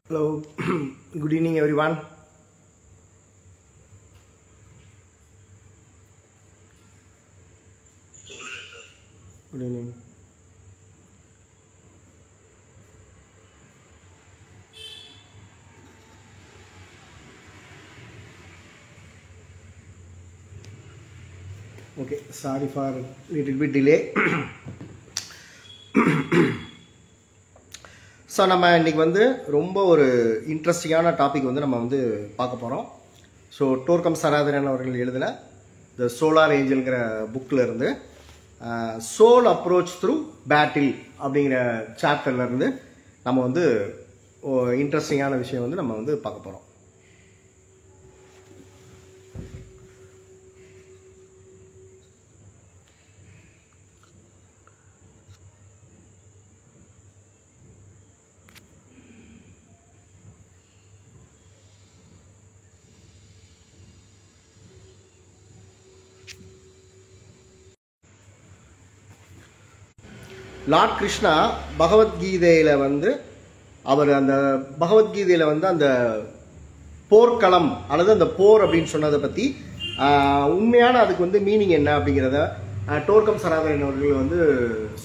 Hello, good evening everyone. Good evening. Okay, sorry for little bit delay. So நம்ம இன்றைக்கி வந்து ரொம்ப ஒரு இன்ட்ரெஸ்டிங்கான டாபிக் வந்து நம்ம வந்து பார்க்க போகிறோம். ஸோ டோர்கம் சராதரன் அவர்கள் எழுதின த சோலார் ஏஞ்சல்ங்கிற புக்கில் இருந்து சோல் அப்ரோச் த்ரூ பேட்டில் அப்படிங்கிற சாப்டர்லேருந்து நம்ம வந்து இன்ட்ரெஸ்டிங்கான விஷயம் வந்து நம்ம வந்து பார்க்க போகிறோம். லார்ட் கிருஷ்ணா பகவத்கீதையில் வந்து அவர் அந்த பகவத்கீதையில் வந்து அந்த போர்க்களம் அல்லது அந்த போர் அப்படின்னு சொன்னதை பற்றி உண்மையான அதுக்கு வந்து மீனிங் என்ன அப்படிங்கிறத டோர்கம் சராதரன் அவர்கள் வந்து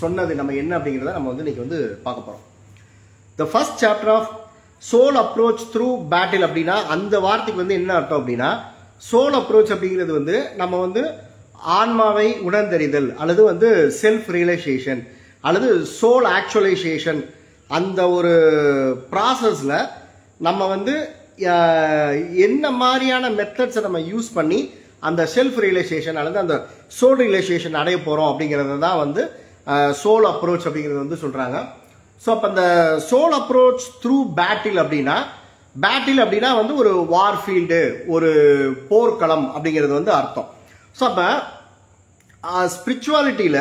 சொன்னது நம்ம என்ன அப்படிங்கிறத நம்ம வந்து இன்னைக்கு வந்து பார்க்க போகிறோம். The first chapter of soul approach through battle அப்படின்னா அந்த வார்த்தைக்கு வந்து என்ன அர்த்தம் அப்படின்னா, சோல் அப்ரோச் அப்படிங்கிறது வந்து நம்ம வந்து ஆன்மாவை உணர்ந்தறிதல் அல்லது வந்து செல்ஃப் ரியலைசேஷன் அல்லது சோல் ஆக்சுவலைசேஷன் அந்த ஒரு ப்ராசஸில் நம்ம வந்து என்ன மாதிரியான மெத்தட்ஸை நம்ம யூஸ் பண்ணி அந்த செல்ஃப் ரியலைசேஷன் அல்லது அந்த சோல் ரியலைசேஷன் அடைய போகிறோம் அப்படிங்கிறது தான் வந்து சோல் அப்ரோச் அப்படிங்கிறது வந்து சொல்கிறாங்க. ஸோ அப்போ அந்த சோல் அப்ரோச் த்ரூ பேட்டில் அப்படின்னா வந்து ஒரு வார்ஃபீல்டு, ஒரு போர்க்களம் அப்படிங்கிறது வந்து அர்த்தம். ஸோ அப்போ ஸ்பிரிச்சுவாலிட்டியில்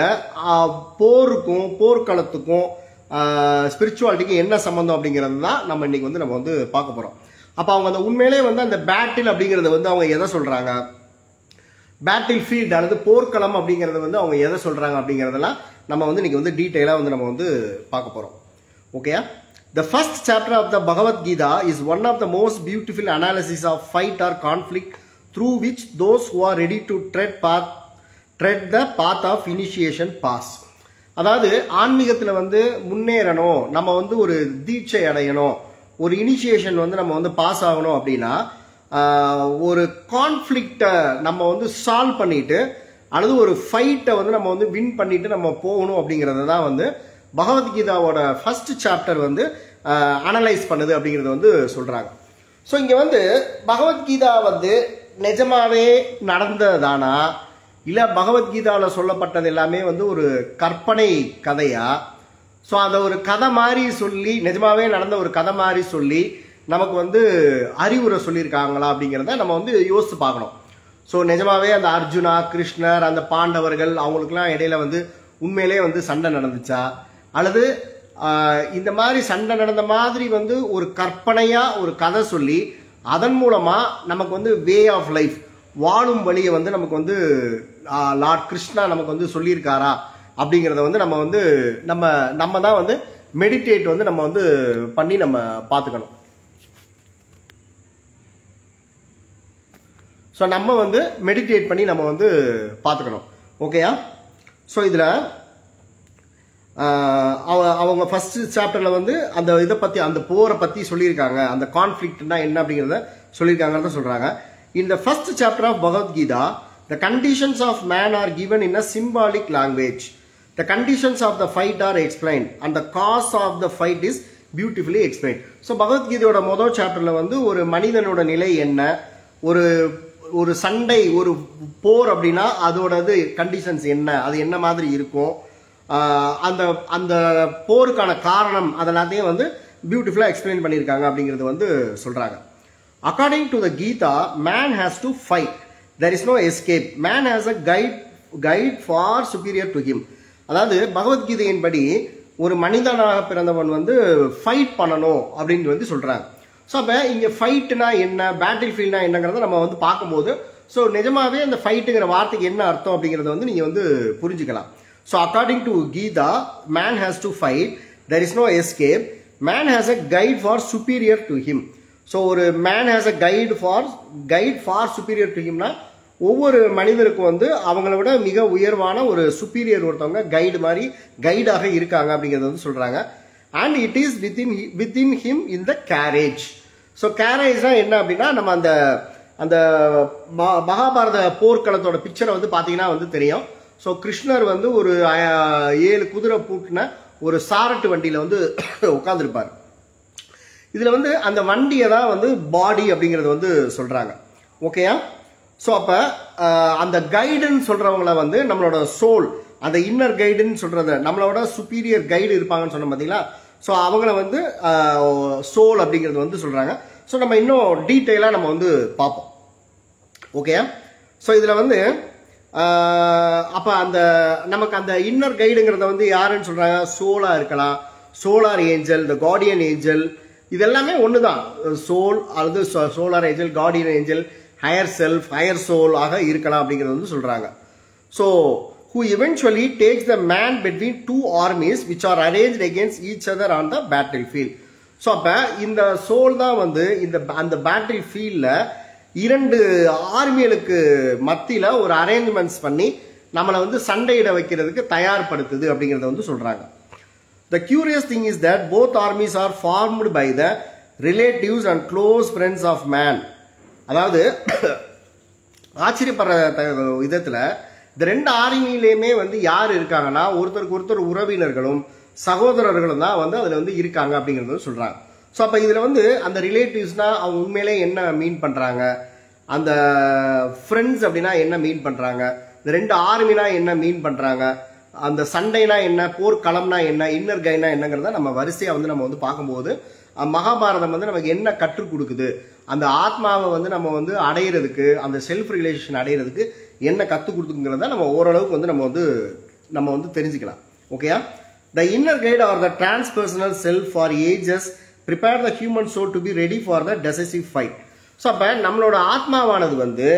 போருக்கும் போர்க்களத்துக்கும் ஸ்பிரிச்சுவாலிட்டிக்கும் என்ன சம்மந்தம் அப்படிங்கிறது தான் நம்ம இன்னைக்கு வந்து நம்ம வந்து பார்க்க போகிறோம். அப்போ அவங்க அந்த உண்மையிலே வந்து அந்த பேட்டில் அப்படிங்கிறத வந்து அவங்க எதை சொல்கிறாங்க, பேட்டில் ஃபீல்டு அல்லது போர்க்களம் அப்படிங்கிறத வந்து அவங்க எதை சொல்கிறாங்க அப்படிங்கிறதெல்லாம் நம்ம வந்து இன்னைக்கு வந்து டீட்டெயிலாக வந்து நம்ம வந்து பார்க்க போகிறோம். Okay, the first chapter of the Bhagavad Gita is one of the most beautiful analysis of fight or conflict through which those who are ready to tread the path of initiation pass. அதாவது ஆன்மீகத்தில் வந்து முன்னேறணும், நம்ம வந்து ஒரு தீட்சை அடையணும், ஒரு இனிஷியேஷன் வந்து நம்ம வந்து பாஸ் ஆகணும் அப்படின்னா ஒரு கான்ஃப்ளிக்டை நம்ம வந்து சால்வ் பண்ணிட்டு அல்லது ஒரு ஃபைட்டை வந்து நம்ம வந்து வின் பண்ணிட்டு நம்ம போகணும் அப்படிங்கிறத தான் வந்து பகவத்கீதாவோட ஃபர்ஸ்ட் சாப்டர் வந்து அனலைஸ் பண்ணுது அப்படிங்கிறத வந்து சொல்றாங்க. ஸோ இங்கே வந்து பகவத்கீதா வந்து நிஜமாவே நடந்ததானா இல்லை பகவத்கீதாவில் சொல்லப்பட்டது எல்லாமே வந்து ஒரு கற்பனை கதையா? ஸோ அதை ஒரு கதை மாதிரி சொல்லி, நிஜமாவே நடந்த ஒரு கதை மாதிரி சொல்லி நமக்கு வந்து அறிவுரை சொல்லியிருக்காங்களா அப்படிங்கிறத நம்ம வந்து யோசித்து பார்க்கணும். ஸோ நிஜமாவே அந்த அர்ஜுனா, கிருஷ்ணர், அந்த பாண்டவர்கள் அவங்களுக்குலாம் இடையில வந்து உண்மையிலே வந்து சண்டை நடந்துச்சா, அல்லது இந்த மாதிரி சண்டை நடந்த மாதிரி வந்து ஒரு கற்பனையா ஒரு கதை சொல்லி அதன் மூலமா நமக்கு வந்து வே ஆஃப் லைஃப், வாழும் வழியை வந்து நமக்கு வந்து லார்ட் கிருஷ்ணா நமக்கு வந்து சொல்லியிருக்காரா அப்படிங்கிறத வந்து நம்ம தான் வந்து மெடிடேட் வந்து நம்ம வந்து பண்ணி நம்ம பார்த்துக்கணும். ஸோ நம்ம வந்து மெடிடேட் பண்ணி நம்ம வந்து பார்த்துக்கணும். ஓகேயா? ஸோ இதில் அவங்க ஃபர்ஸ்ட் சாப்டர்ல வந்து அந்த இதை பற்றி, அந்த போரை பற்றி சொல்லியிருக்காங்க, அந்த கான்ஃப்ளிக்ட்னா என்ன அப்படிங்கிறத சொல்லியிருக்காங்கன்னு சொல்றாங்க. In the first chapter of Bhagavad Gita, the conditions of man are given in a symbolic language. The conditions of the fight are explained and the cause of the fight is beautifully explained. So Bhagavad Gita முதல் சாப்டர்ல வந்து ஒரு மனிதனோட நிலை என்ன, ஒரு சண்டை, ஒரு போர் அப்படின்னா அதோடது கண்டிஷன்ஸ் என்ன, அது என்ன மாதிரி இருக்கும், அந்த போருக்கான காரணம் அதெல்லாத்தையும் வந்து பியூட்டிஃபுல்லா எக்ஸ்பிளைன் பண்ணியிருக்காங்க அப்படிங்கிறது வந்து சொல்றாங்க. According to the Gita, man has to fight. There is no escape. Man has a guide far superior to him. அதாவது பகவத்கீதையின் படி ஒரு மனிதனாக பிறந்தவன் வந்து ஃபைட் பண்ணணும் அப்படின்னு வந்து சொல்றாங்க. ஸோ அப்போ இங்கே ஃபைட்னா என்ன, பேட்டில் ஃபீல்ட்னா என்னங்கிறத நம்ம வந்து பார்க்கும்போது ஸோ நிஜமாவே அந்த ஃபைட்டுங்கிற வார்த்தைக்கு என்ன அர்த்தம் அப்படிங்கிறத வந்து நீங்கள் வந்து புரிஞ்சுக்கலாம். So according to Gita, man has to fight, there is no escape, man has a guide for superior to him. So ஒரு man has a guide for superior to ஹிம்னா ஒவ்வொரு மனிதருக்கும் வந்து அவங்கள விட மிக உயர்வான ஒரு சுப்பீரியர் ஒருத்தவங்க கைடு மாதிரி கைடாக இருக்காங்க அப்படிங்கிறது வந்து சொல்றாங்க. And it is within him in the garage. So கேரேஜ்னா என்ன அப்படின்னா நம்ம அந்த அந்த மகாபாரத போர்க்களத்தோட பிக்சரை வந்து பார்த்தீங்கன்னா வந்து தெரியும். ஸோ கிருஷ்ணர் வந்து ஒரு 7 குதிரை பூட்டின ஒரு சாரட்டு வண்டியில வந்து உட்கார்ந்துருப்பார். இதுல வந்து அந்த வண்டியை தான் வந்து பாடி அப்படிங்கறது வந்து சொல்றாங்க. ஓகேயா? ஸோ அப்ப அந்த கைடுன்னு சொல்றவங்கள வந்து நம்மளோட சோல், அந்த இன்னர் கைடுன்னு சொல்றத நம்மளோட சுப்பீரியர் கைடு இருப்பாங்கன்னு சொன்ன பார்த்தீங்களா? ஸோ அவங்கள வந்து சோல் அப்படிங்கிறது வந்து சொல்றாங்க. ஸோ நம்ம இன்னும் டீட்டெயிலாக நம்ம வந்து பார்ப்போம். ஓகேயா? ஸோ இதுல வந்து அப்ப அந்த நமக்கு அந்த இன்னர் கைடுங்கிறத வந்து யாருன்னு சொல்றாங்க? சோலா இருக்கலாம், solar angel, the guardian angel, இதெல்லாமே ஒண்ணுதான். சோல் அல்லது solar angel, guardian angel, higher self, higher soul ஆக இருக்கலாம் அப்படிங்கிறது வந்து சொல்றாங்க. So who eventually takes the man between two armies which are arranged against each other on the battlefield. So அப்ப இந்த சோல் தான் வந்து அந்த பேட்டில் ஃபீல்ட்ல 2 ஆர்மிகளுக்கு மத்தியில ஒரு அரேஞ்ச்மெண்ட்ஸ் பண்ணி நம்மளை வந்து சண்டையிட வைக்கிறதுக்கு தயார்படுத்துது அப்படிங்கறத வந்து சொல்றாங்க. The curious thing is that both armies are formed by the relatives and close friends of man. அதாவது ஆச்சரியப்படுற விதத்துல இந்த 2 ஆர்மியிலுமே வந்து யார் இருக்காங்கன்னா ஒருத்தருக்கு ஒருத்தர் உறவினர்களும் சகோதரர்களும் தான் வந்து அதுல வந்து இருக்காங்க அப்படிங்கறது சொல்றாங்க. ஸோ அப்ப இதுல வந்து அந்த ரிலேட்டிவ்ஸ்னா அவங்க உண்மையிலே என்ன மீன் பண்றாங்க, அந்த ஃப்ரெண்ட்ஸ் அப்படின்னா என்ன மீன் பண்றாங்க, இந்த 2 ஆர்மினா என்ன மீன் பண்றாங்க, அந்த சண்டைனா என்ன, போர்க்களம்னா என்ன, இன்னர் கைனா என்னங்கிறத நம்ம வரிசையா வந்து நம்ம வந்து பார்க்கும்போது மகாபாரதம் வந்து நமக்கு என்ன கற்றுக் கொடுக்குது, அந்த ஆத்மாவை வந்து நம்ம வந்து அடையிறதுக்கு, அந்த செல்ஃப் ரிலேஷன் அடையிறதுக்கு என்ன கற்றுக் கொடுக்குங்கிறத நம்ம ஓரளவுக்கு வந்து நம்ம வந்து தெரிஞ்சுக்கலாம். ஓகேயா? The inner guide or the transpersonal self for ages prepare the human soul to be ready for the decisive fight. So அப்ப நம்மளோட ஆத்மாவானது வந்து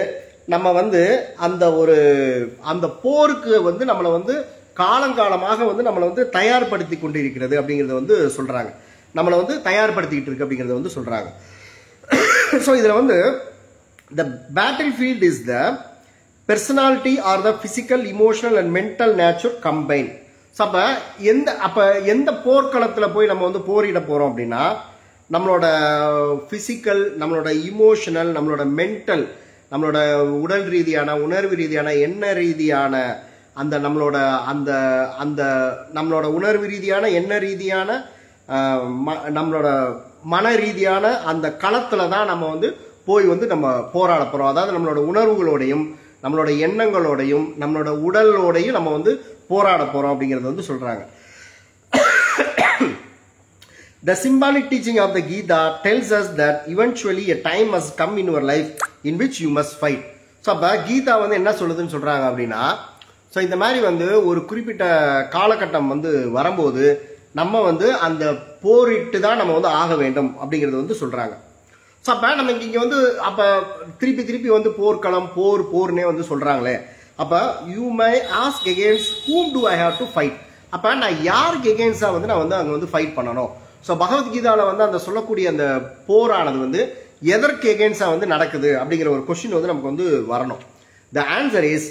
நம்ம வந்து அந்த போருக்கு வந்து நம்மளை வந்து காலங்காலமாக வந்து நம்மளை வந்து தயார்படுத்தி கொண்டிருக்கிறது அப்படிங்கறத வந்து சொல்றாங்க. நம்மளை வந்து தயார்படுத்திக்கிட்டு இருக்கு அப்படிங்கறத வந்து சொல்றாங்க. ஸோ இதுல வந்து the battlefield is the personality or the physical, emotional and mental nature combined. அப்ப எந்த போர்க்களத்துல போய் நம்ம வந்து போரிட போறோம் அப்படின்னா நம்மளோட பிசிக்கல், நம்மளோட இமோஷனல், நம்மளோட மென்டல், நம்மளோட உடல் ரீதியான, உணர்வு ரீதியான, எண்ண ரீதியான அந்த நம்மளோட உணர்வு ரீதியான, எண்ண ரீதியான, நம்மளோட மன ரீதியான அந்த களத்துல தான் நம்ம வந்து போய் வந்து நம்ம போராட போறோம். அதாவது நம்மளோட உணர்வுகளோடையும், நம்மளோட எண்ணங்களோடையும், நம்மளோட உடலோடையும் நம்ம வந்து போராட போறோம் அப்படிங்கறது வந்து சொல்றாங்க. The symbolic teaching of the Gita tells us that eventually a time must come in your life in which you must fight. So அப்ப கீதா வந்து என்ன சொல்லுதுன்னு சொல்றாங்க அப்படின்னா, ஸோ இந்த மாதிரி வந்து ஒரு குறிப்பிட்ட காலகட்டம் வந்து வரும்போது நம்ம வந்து அந்த போரிட்டு தான் நம்ம வந்து ஆக வேண்டும் அப்படிங்கறது வந்து சொல்றாங்க. ஸோ அப்ப நம்ம இங்க வந்து அப்ப திருப்பி வந்து போர்க்களம், போர்னே வந்து சொல்றாங்களே, அப்ப you my ask against whom do I have to fight. அப்ப நான் யாருக்கு எகேன்ஸ்டா வந்து நான் வந்து அங்க வந்து ஃபைட் பண்ணணும். ஸோ பகவத்கீதால வந்து அந்த சொல்லக்கூடிய அந்த போரானது வந்து எதற்கு எகேன்ஸ்டா வந்து நடக்குது அப்படிங்கிற ஒரு கொஸ்டின் வந்து நமக்கு வந்து வரணும். The answer is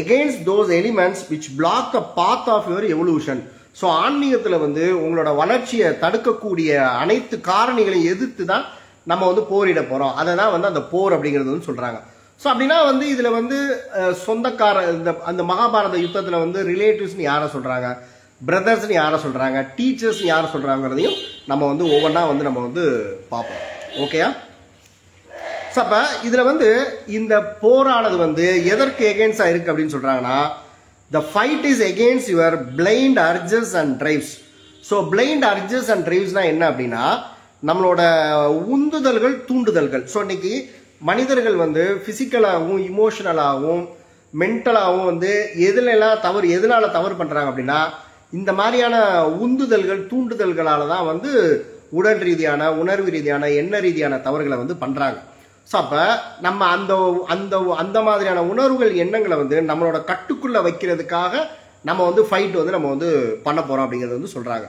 against those elements which block the path of your evolution. So ஆன்மீகத்துல வந்து உங்களோட வளர்ச்சியை தடுக்கக்கூடிய அனைத்து காரணிகளையும் எதிர்த்து தான் நம்ம வந்து போரிட போறோம். அதை தான் வந்து அந்த போர் அப்படிங்கிறது வந்து சொல்றாங்க. ஸோ அப்படின்னா வந்து இதுல வந்து சொந்தக்கார அந்த மகாபாரத யுத்தத்துல வந்து ரிலேட்டிவ்ஸ் யாரை சொல்றாங்க, பிரதர்ஸ் யாரை சொல்றாங்க, டீச்சர்ஸ் யாரை சொல்றாங்கிறதையும் நம்ம வந்து ஒவ்வொன்றா வந்து நம்ம வந்து பார்ப்போம். ஓகேயா? ஸோ அப்ப இதுல வந்து இந்த போரானது வந்து எதற்கு எகேன்ஸ்டா இருக்கு அப்படின்னு சொல்றாங்கன்னா, the fight is against your blind urges and drives. So blind urges and drivesனா என்ன அப்படின்னா நம்மளோட உந்துதல்கள், தூண்டுதல்கள். ஸோ இன்னைக்கு மனிதர்கள் வந்து பிசிக்கலாகவும், இமோஷனலாகவும், மென்டலாகவும் வந்து எதனால தவறு பண்றாங்க அப்படின்னா இந்த மாதிரியான உந்துதல்கள், தூண்டுதல்களால தான் வந்து உடல் ரீதியான, உணர்வு ரீதியான, எண்ண ரீதியான தவறுகளை வந்து பண்றாங்க. ஸோ அப்ப நம்ம அந்த மாதிரியான உணர்வுகள், எண்ணங்களை வந்து நம்மளோட கட்டுக்குள்ள வைக்கிறதுக்காக நம்ம வந்து ஃபைட் வந்து நம்ம வந்து பண்ண போறோம் அப்படிங்கிறது வந்து சொல்றாங்க.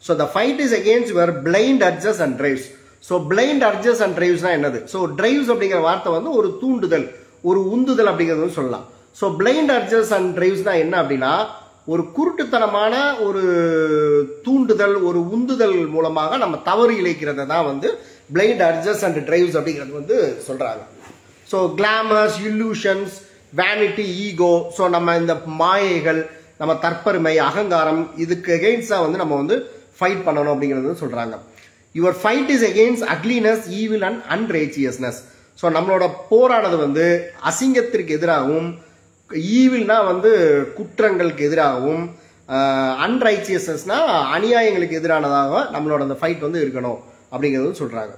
So the fight is against your blind urges and drives. So blind urges and டிரைவ்ஸ்னா என்னது? ஸோ டிரைவ்ஸ் அப்படிங்கிற வார்த்தை வந்து ஒரு தூண்டுதல், ஒரு உந்துதல் அப்படிங்கிறது சொல்லலாம். ஸோ பிளைண்ட் அர்ஜஸ் அண்ட் டிரைவ்ஸ்னா என்ன அப்படின்னா, ஒரு குருட்டுத்தனமான ஒரு தூண்டுதல், ஒரு உந்துதல் மூலமாக நம்ம தவறு இழைக்கிறத தான் வந்து பிளைண்ட் அர்ஜஸ் அண்ட் டிரைவ்ஸ் அப்படிங்கிறது வந்து சொல்றாங்க. So கிளாமர்ஸ், illusions, vanity, ego, so நம்ம இந்த மாயைகள், நம்ம தற்பெருமை, அகங்காரம், இதுக்கு எகெயின்ஸ்டா வந்து நம்ம வந்து ஃபைட் பண்ணணும் அப்படிங்கிறது சொல்றாங்க. Your fight is against ugliness, evil and unrighteousness. So நம்மளோட போரானது வந்து அசிங்கத்திற்கு எதிராகவும், ஈவில்னா வந்து குற்றங்களுக்கு எதிராகவும், அன்ரைச்சியஸ்னஸ்னா அநியாயங்களுக்கு எதிரானதாக நம்மளோட அந்த ஃபைட் வந்து இருக்கணும் அப்படிங்கிறது சொல்றாங்க.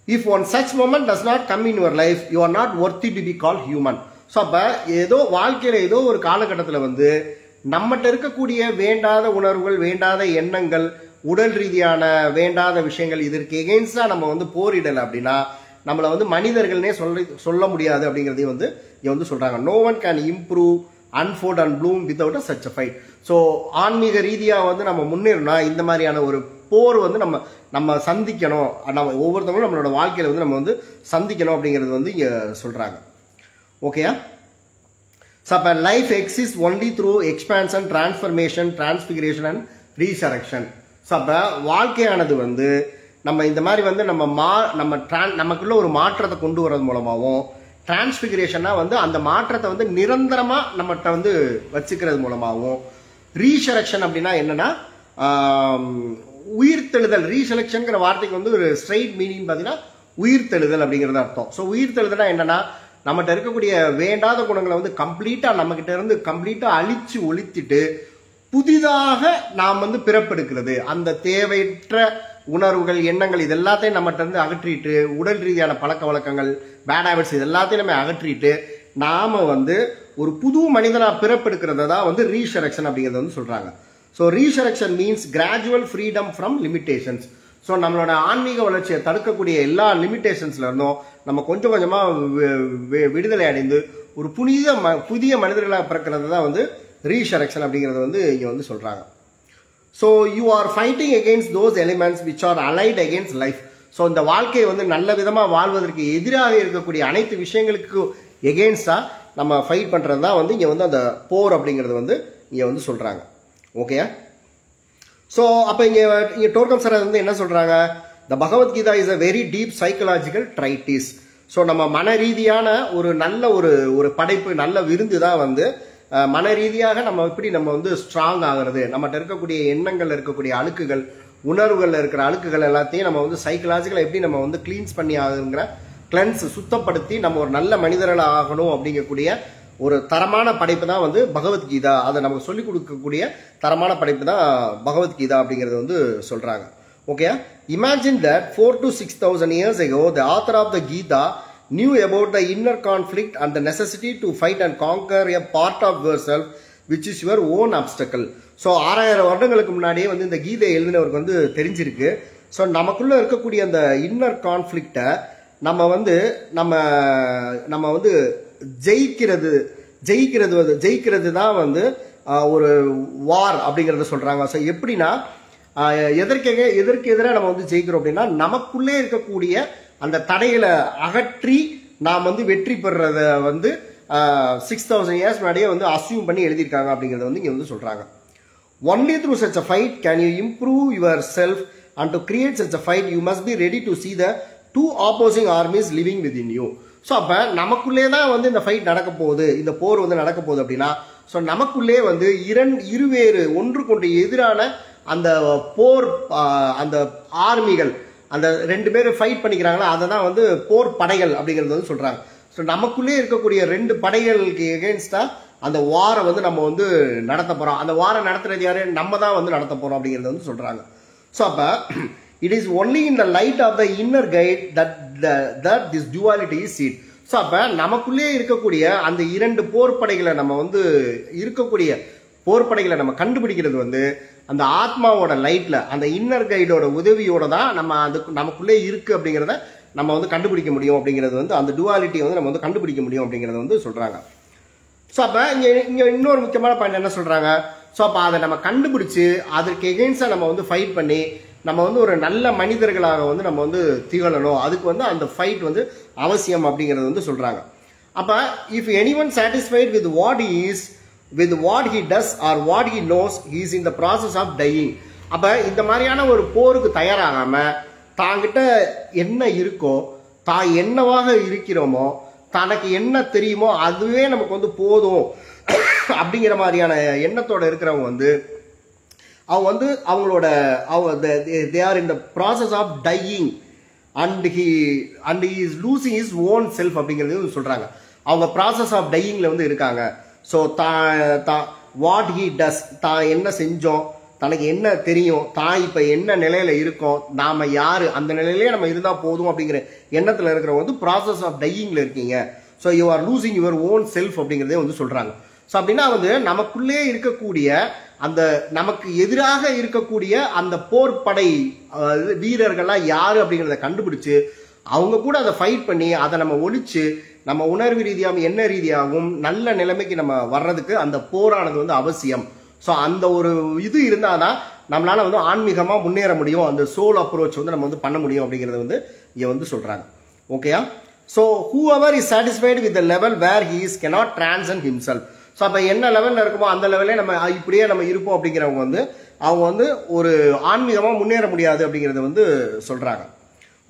If one such moment does not come in your life, you are not worthy to be called human. So அப்போ ஏதோ வாழ்க்கையில் ஏதோ ஒரு காலகட்டத்தில் வந்து நம்மகிட்ட இருக்கக்கூடிய வேண்டாத உணர்வுகள், வேண்டாத எண்ணங்கள், உடல் ரீதியான வேண்டாத விஷயங்கள், இதற்கு எகெயின்ஸ்டாக நம்ம வந்து போரிடலை அப்படின்னா நம்மளை வந்து மனிதர்கள்னே சொல்ல முடியாது அப்படிங்கிறதையும் வந்து இங்கே வந்து சொல்கிறாங்க. No one can improve, unfold and bloom without a such a fight. So ஆன்மீக ரீதியாக வந்து நம்ம முன்னேறணும்னா இந்த மாதிரியான ஒரு போர் வந்து நம்ம சந்திக்கணும். நம்ம ஒவ்வொருத்தவங்களும் நம்மளோட வாழ்க்கையில் வந்து நம்ம வந்து சந்திக்கணும் அப்படிங்கிறது வந்து இங்கே சொல்கிறாங்க. ஓகேயா? ஸோ அப்போ life exist only through expansion, transformation, transfiguration and resurrection. So அப்போ வாழ்க்கையானது வந்து நம்ம இந்த மாதிரி வந்து நமக்குள்ள ஒரு மாற்றத்தை கொண்டு வரது மூலமாகவும், டிரான்ஸ்பிகரேஷனா வந்து அந்த மாற்றத்தை வந்து நிரந்தரமா நம்மகிட்ட வந்து வச்சுக்கிறது மூலமாகவும், ரீசரக்ஷன் அப்படின்னா என்னன்னா உயிர்த்தெழுதல். ரீசெலக்ஷன்ங்கிற வார்த்தைக்கு வந்து ஒரு ஸ்ட்ரைட் மீனிங் பார்த்தீங்கன்னா உயிர்த்தெழுதல் அப்படிங்கிறது அர்த்தம். ஸோ உயிர்த்தெழுதல்னா என்னன்னா, நம்மகிட்ட இருக்கக்கூடிய வேண்டாத குணங்களை வந்து கம்ப்ளீட்டா நம்ம கிட்ட இருந்து கம்ப்ளீட்டா அழிச்சு ஒழித்துட்டு புதிதாக நாம் வந்து பிறப்பெடுக்கிறது. அந்த தேவையற்ற உணர்வுகள், எண்ணங்கள், இது எல்லாத்தையும் நம்மகிட்ட இருந்து அகற்றிட்டு, உடல் ரீதியான பழக்க வழக்கங்கள், பேட் ஹேபிட்ஸ், இது எல்லாத்தையும் நம்ம அகற்றிட்டு நாம வந்து ஒரு புது மனிதனா பிறப்பெடுக்கிறத தான் வந்து ரீசரக்ஷன் அப்படிங்கிறது வந்து சொல்றாங்க. So resurrection means gradual freedom from limitations. So நம்மளோட ஆன்மீக வளர்ச்சியை தடுக்கக்கூடிய எல்லா லிமிடேஷன்ஸ்ல இருந்தும் நம்ம கொஞ்சம் கொஞ்சமா விடுதலை அடைந்து ஒரு புதிய மனிதர்களாக பிறக்கிறது தான் வந்து ரீசரக்ஷன் அப்படிங்கிறது வந்து இங்க வந்து சொல்றாங்க. So you are fighting against those elements which are allied against life. So இந்த வாழ்க்கையை வந்து நல்ல விதமா வாழ்வதற்கு எதிராக இருக்கக்கூடிய அனைத்து விஷயங்களுக்கு எகெயின்ஸ்டா நம்ம ஃபைட் பண்றது தான் வந்து இங்க வந்து அந்த போர் அப்படிங்கிறது வந்து இங்க வந்து சொல்றாங்க. ஓகே? ஸோ அப்போ இங்கே டோர்கம் சார் வந்து என்ன சொல்றாங்க? The Bhagavad Gita is a very deep psychological treatise. So நம்ம மன ரீதியான ஒரு நல்ல ஒரு படைப்பு, நல்ல விருந்து தான் வந்து மன ரீதியாக நம்ம எப்படி நம்ம வந்து ஸ்ட்ராங் ஆகிறது, நம்மகிட்ட இருக்கக்கூடிய எண்ணங்கள், இருக்கக்கூடிய அழுக்குகள், உணர்வுகளில் இருக்கிற அழுக்குகள் எல்லாத்தையும் நம்ம வந்து சைக்கலாஜிக்கலாக எப்படி நம்ம வந்து கிளீன்ஸ் பண்ணி ஆகுங்கிற கிளென்ஸ், சுத்தப்படுத்தி நம்ம ஒரு நல்ல மனிதர்களாக ஆகணும் அப்படிங்கக்கூடிய ஒரு தரமான படைப்பு தான் வந்து பகவத்கீதா. அதை நமக்கு சொல்லிக் கொடுக்கக்கூடிய தரமான படைப்பு தான் பகவத்கீதா அப்படிங்கிறது வந்து சொல்றாங்க. Okay? Imagine that 4,000 to 6,000 years ago the author of the Gita knew about the inner conflict and the necessity to fight and conquer a part of yourself which is your own obstacle. So 6000 வருடங்களுக்கு முன்னாடியே வந்து இந்த கீதை எழுதினவருக்கு வந்து தெரிஞ்சிருக்கு. So நமக்குள்ள இருக்கக்கூடிய அந்த inner கான்ஃபிளிக்டை நம்ம வந்து ஜெயிக்கிறது தான் வந்து ஒரு வார் அப்படிங்கறத சொல்றாங்க. ஸோ எப்படின்னா, எதற்கு எதிராக நம்ம வந்து ஜெயிக்கிறோம் அப்படின்னா, நமக்குள்ளே இருக்கக்கூடிய அந்த தடைகளை அகற்றி நாம் வந்து வெற்றி பெறத வந்து 6,000 years முன்னாடியே வந்து அசியூம் பண்ணி எழுதியிருக்காங்க அப்படிங்கறத வந்து இங்க வந்து சொல்றாங்க. Only through such a fight can you improve yourself, and to create such a fight you must be ready to see the two opposing armies living within you. So அப்ப நமக்குள்ளே தான் வந்து இந்த ஃபைட் நடக்க போகுது, இந்த போர் வந்து நடக்க போகுது அப்படின்னா, ஸோ நமக்குள்ளே வந்து இருவேறு ஒன்றுக்கொன்று எதிரான அந்த போர், அந்த ஆர்மிகள், அந்த 2 பேரும் ஃபைட் பண்ணிக்கிறாங்களா, அதை தான் வந்து போர் படைகள் அப்படிங்கிறது வந்து சொல்றாங்க. ஸோ நமக்குள்ளே இருக்கக்கூடிய 2 படைகளுக்கு எகெயின்ஸ்டா அந்த வாரை வந்து நம்ம வந்து நடத்த போறோம். அந்த வாரை நடத்துறது யாரு? நம்ம தான் வந்து நடத்த போறோம் அப்படிங்கிறது வந்து சொல்றாங்க. ஸோ அப்ப it is only in the light of the inner guide that this duality is seen. So அப்ப நமக்குள்ளே இருக்கக்கூடிய அந்த 2 போர்ப்படைகளை நம்ம வந்து இருக்கக்கூடிய போர்ப்படைகளை நம்ம கண்டுபிடிக்கிறது வந்து அந்த ஆத்மாவோட லைட்ல, அந்த இன்னர் கைடோட உதவியோட தான் நம்ம நமக்குள்ளே இருக்கு அப்படிங்கிறத நம்ம வந்து கண்டுபிடிக்க முடியும் அப்படிங்கிறது வந்து அந்த டுவாலிட்டியை வந்து நம்ம வந்து கண்டுபிடிக்க முடியும் அப்படிங்கிறத வந்து சொல்றாங்க. ஸோ அப்ப இங்க இன்னொரு முக்கியமான பாயிண்ட் என்ன சொல்றாங்க? ஸோ அப்போ அதை நம்ம கண்டுபிடிச்சு அதற்கு எகெயின்ஸ்டாக நம்ம வந்து ஃபைட் பண்ணி நம்ம வந்து ஒரு நல்ல மனிதர்களாக வந்து நம்ம வந்து திகழணும். அதுக்கு வந்து அந்த ஃபைட் வந்து அவசியம் அப்படிங்கிறது வந்து சொல்றாங்க. அப்ப if anyone satisfied with what he is, with what he does or what he knows, he is in the process of dying. அப்ப இந்த மாதிரியான ஒரு போருக்கு தயாராகாம தாங்கிட்ட என்ன இருக்கோ, தான் என்னவாக இருக்கிறோமோ, தனக்கு என்ன தெரியுமோ அதுவே நமக்கு வந்து போதும் அப்படிங்கிற மாதிரியான எண்ணத்தோட இருக்கிறவங்க வந்து அவங்க வந்து அவங்களோட they are in the process of dying and he is losing his own self அப்படிங்கிறது சொல்றாங்க. அவங்க process of dyingல வந்து இருக்காங்க. ஸோ வாட் ஹி டஸ், தான் என்ன செஞ்சோம், தனக்கு என்ன தெரியும், தான் இப்போ என்ன நிலையில இருக்கோம், நாம யாரு, அந்த நிலையிலே நம்ம இருந்தா போதும் அப்படிங்கிற எண்ணத்துல இருக்கிறவங்க வந்து ப்ராசஸ் ஆஃப் டையிங்ல இருக்கீங்க. So you are losing your own self அப்படிங்கிறதே வந்து சொல்றாங்க. ஸோ அப்படின்னா வந்து நமக்குள்ளே இருக்கக்கூடிய அந்த நமக்கு எதிராக இருக்கக்கூடிய அந்த போர்படை வீரர்கள்லாம் யாரு அப்படிங்கிறத கண்டுபிடிச்சு அவங்க கூட அதை ஃபைட் பண்ணி அதை நம்ம ஒழிச்சு நம்ம உணர்வு ரீதியாகவும் என்ன ரீதியாகவும் நல்ல நிலைமைக்கு நம்ம வர்றதுக்கு அந்த போரானது வந்து அவசியம். ஸோ அந்த ஒரு இது இருந்தாதான் நம்மளால வந்து ஆன்மீகமா முன்னேற முடியும், அந்த சோல் அப்ரோச் வந்து நம்ம வந்து பண்ண முடியும் அப்படிங்கறத வந்து இங்க வந்து சொல்றாங்க. ஓகேயா? So whoever is satisfied with the level where he is cannot transcend himself. So அப்ப என்ன லெவல்ல இருக்குமோ அந்த லெவலே நம்ம இப்படியே நம்ம இருப்போம் அப்படிங்கிறவங்க வந்து அவங்க வந்து ஒரு ஆன்மீகமா முன்னேற முடியாது அப்படிங்கறத வந்து சொல்றாங்க.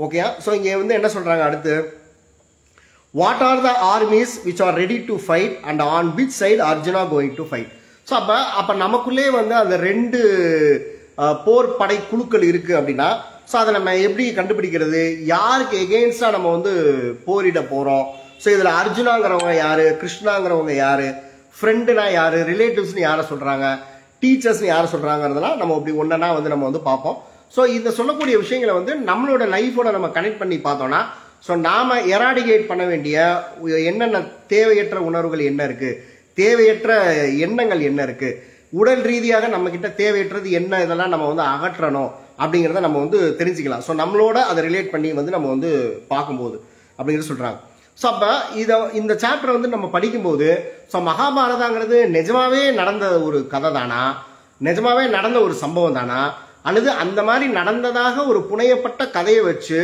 ஓகேயா? ஸோ இங்க வந்து என்ன சொல்றாங்க அடுத்து, what are the armies which are ready to fight and on which side Arjuna going to fight? So அப்ப நமக்குள்ளே வந்து அந்த ரெண்டு போர் படை குழுக்கள் இருக்கு அப்படின்னா ஸோ அதை நம்ம எப்படி கண்டுபிடிக்கிறது, யாருக்கு எகெயின்ஸ்டா நம்ம வந்து போரிட போறோம். ஸோ இதுல அர்ஜுனாங்கிறவங்க யாரு, கிருஷ்ணாங்கிறவங்க யாரு, ஃப்ரெண்டுனா யாரு, ரிலேட்டிவ்ஸ்னு யாரை சொல்றாங்க, டீச்சர்ஸ்னு யாரை சொல்றாங்கிறதெல்லாம் நம்ம அப்படி ஒன்னா வந்து நம்ம வந்து பார்ப்போம். ஸோ இந்த சொல்லக்கூடிய விஷயங்களை வந்து நம்மளோட லைஃபோட நம்ம கனெக்ட் பண்ணி பார்த்தோம்னா ஸோ நாம எராடிகேட் பண்ண வேண்டிய என்னென்ன தேவையற்ற உணர்வுகள் என்ன இருக்கு, தேவையற்ற எண்ணங்கள் என்ன இருக்கு, உடல் ரீதியாக நம்ம கிட்ட தேவையற்றது என்ன, இதெல்லாம் நம்ம வந்து அகற்றணும் அப்படிங்கிறத நம்ம வந்து தெரிஞ்சுக்கலாம். ஸோ நம்மளோட அதை ரிலேட் பண்ணி வந்து நம்ம வந்து பார்க்கும்போது அப்படிங்கிறது சொல்றாங்க. ஸோ அப்ப இந்த சாப்டர் வந்து நம்ம படிக்கும்போது ஸோ மகாபாரதாங்கிறது நிஜமாவே நடந்த ஒரு கதை தானா, நிஜமாவே நடந்த ஒரு சம்பவம் தானா, அல்லது அந்த மாதிரி நடந்ததாக ஒரு புனையப்பட்ட கதையை வச்சு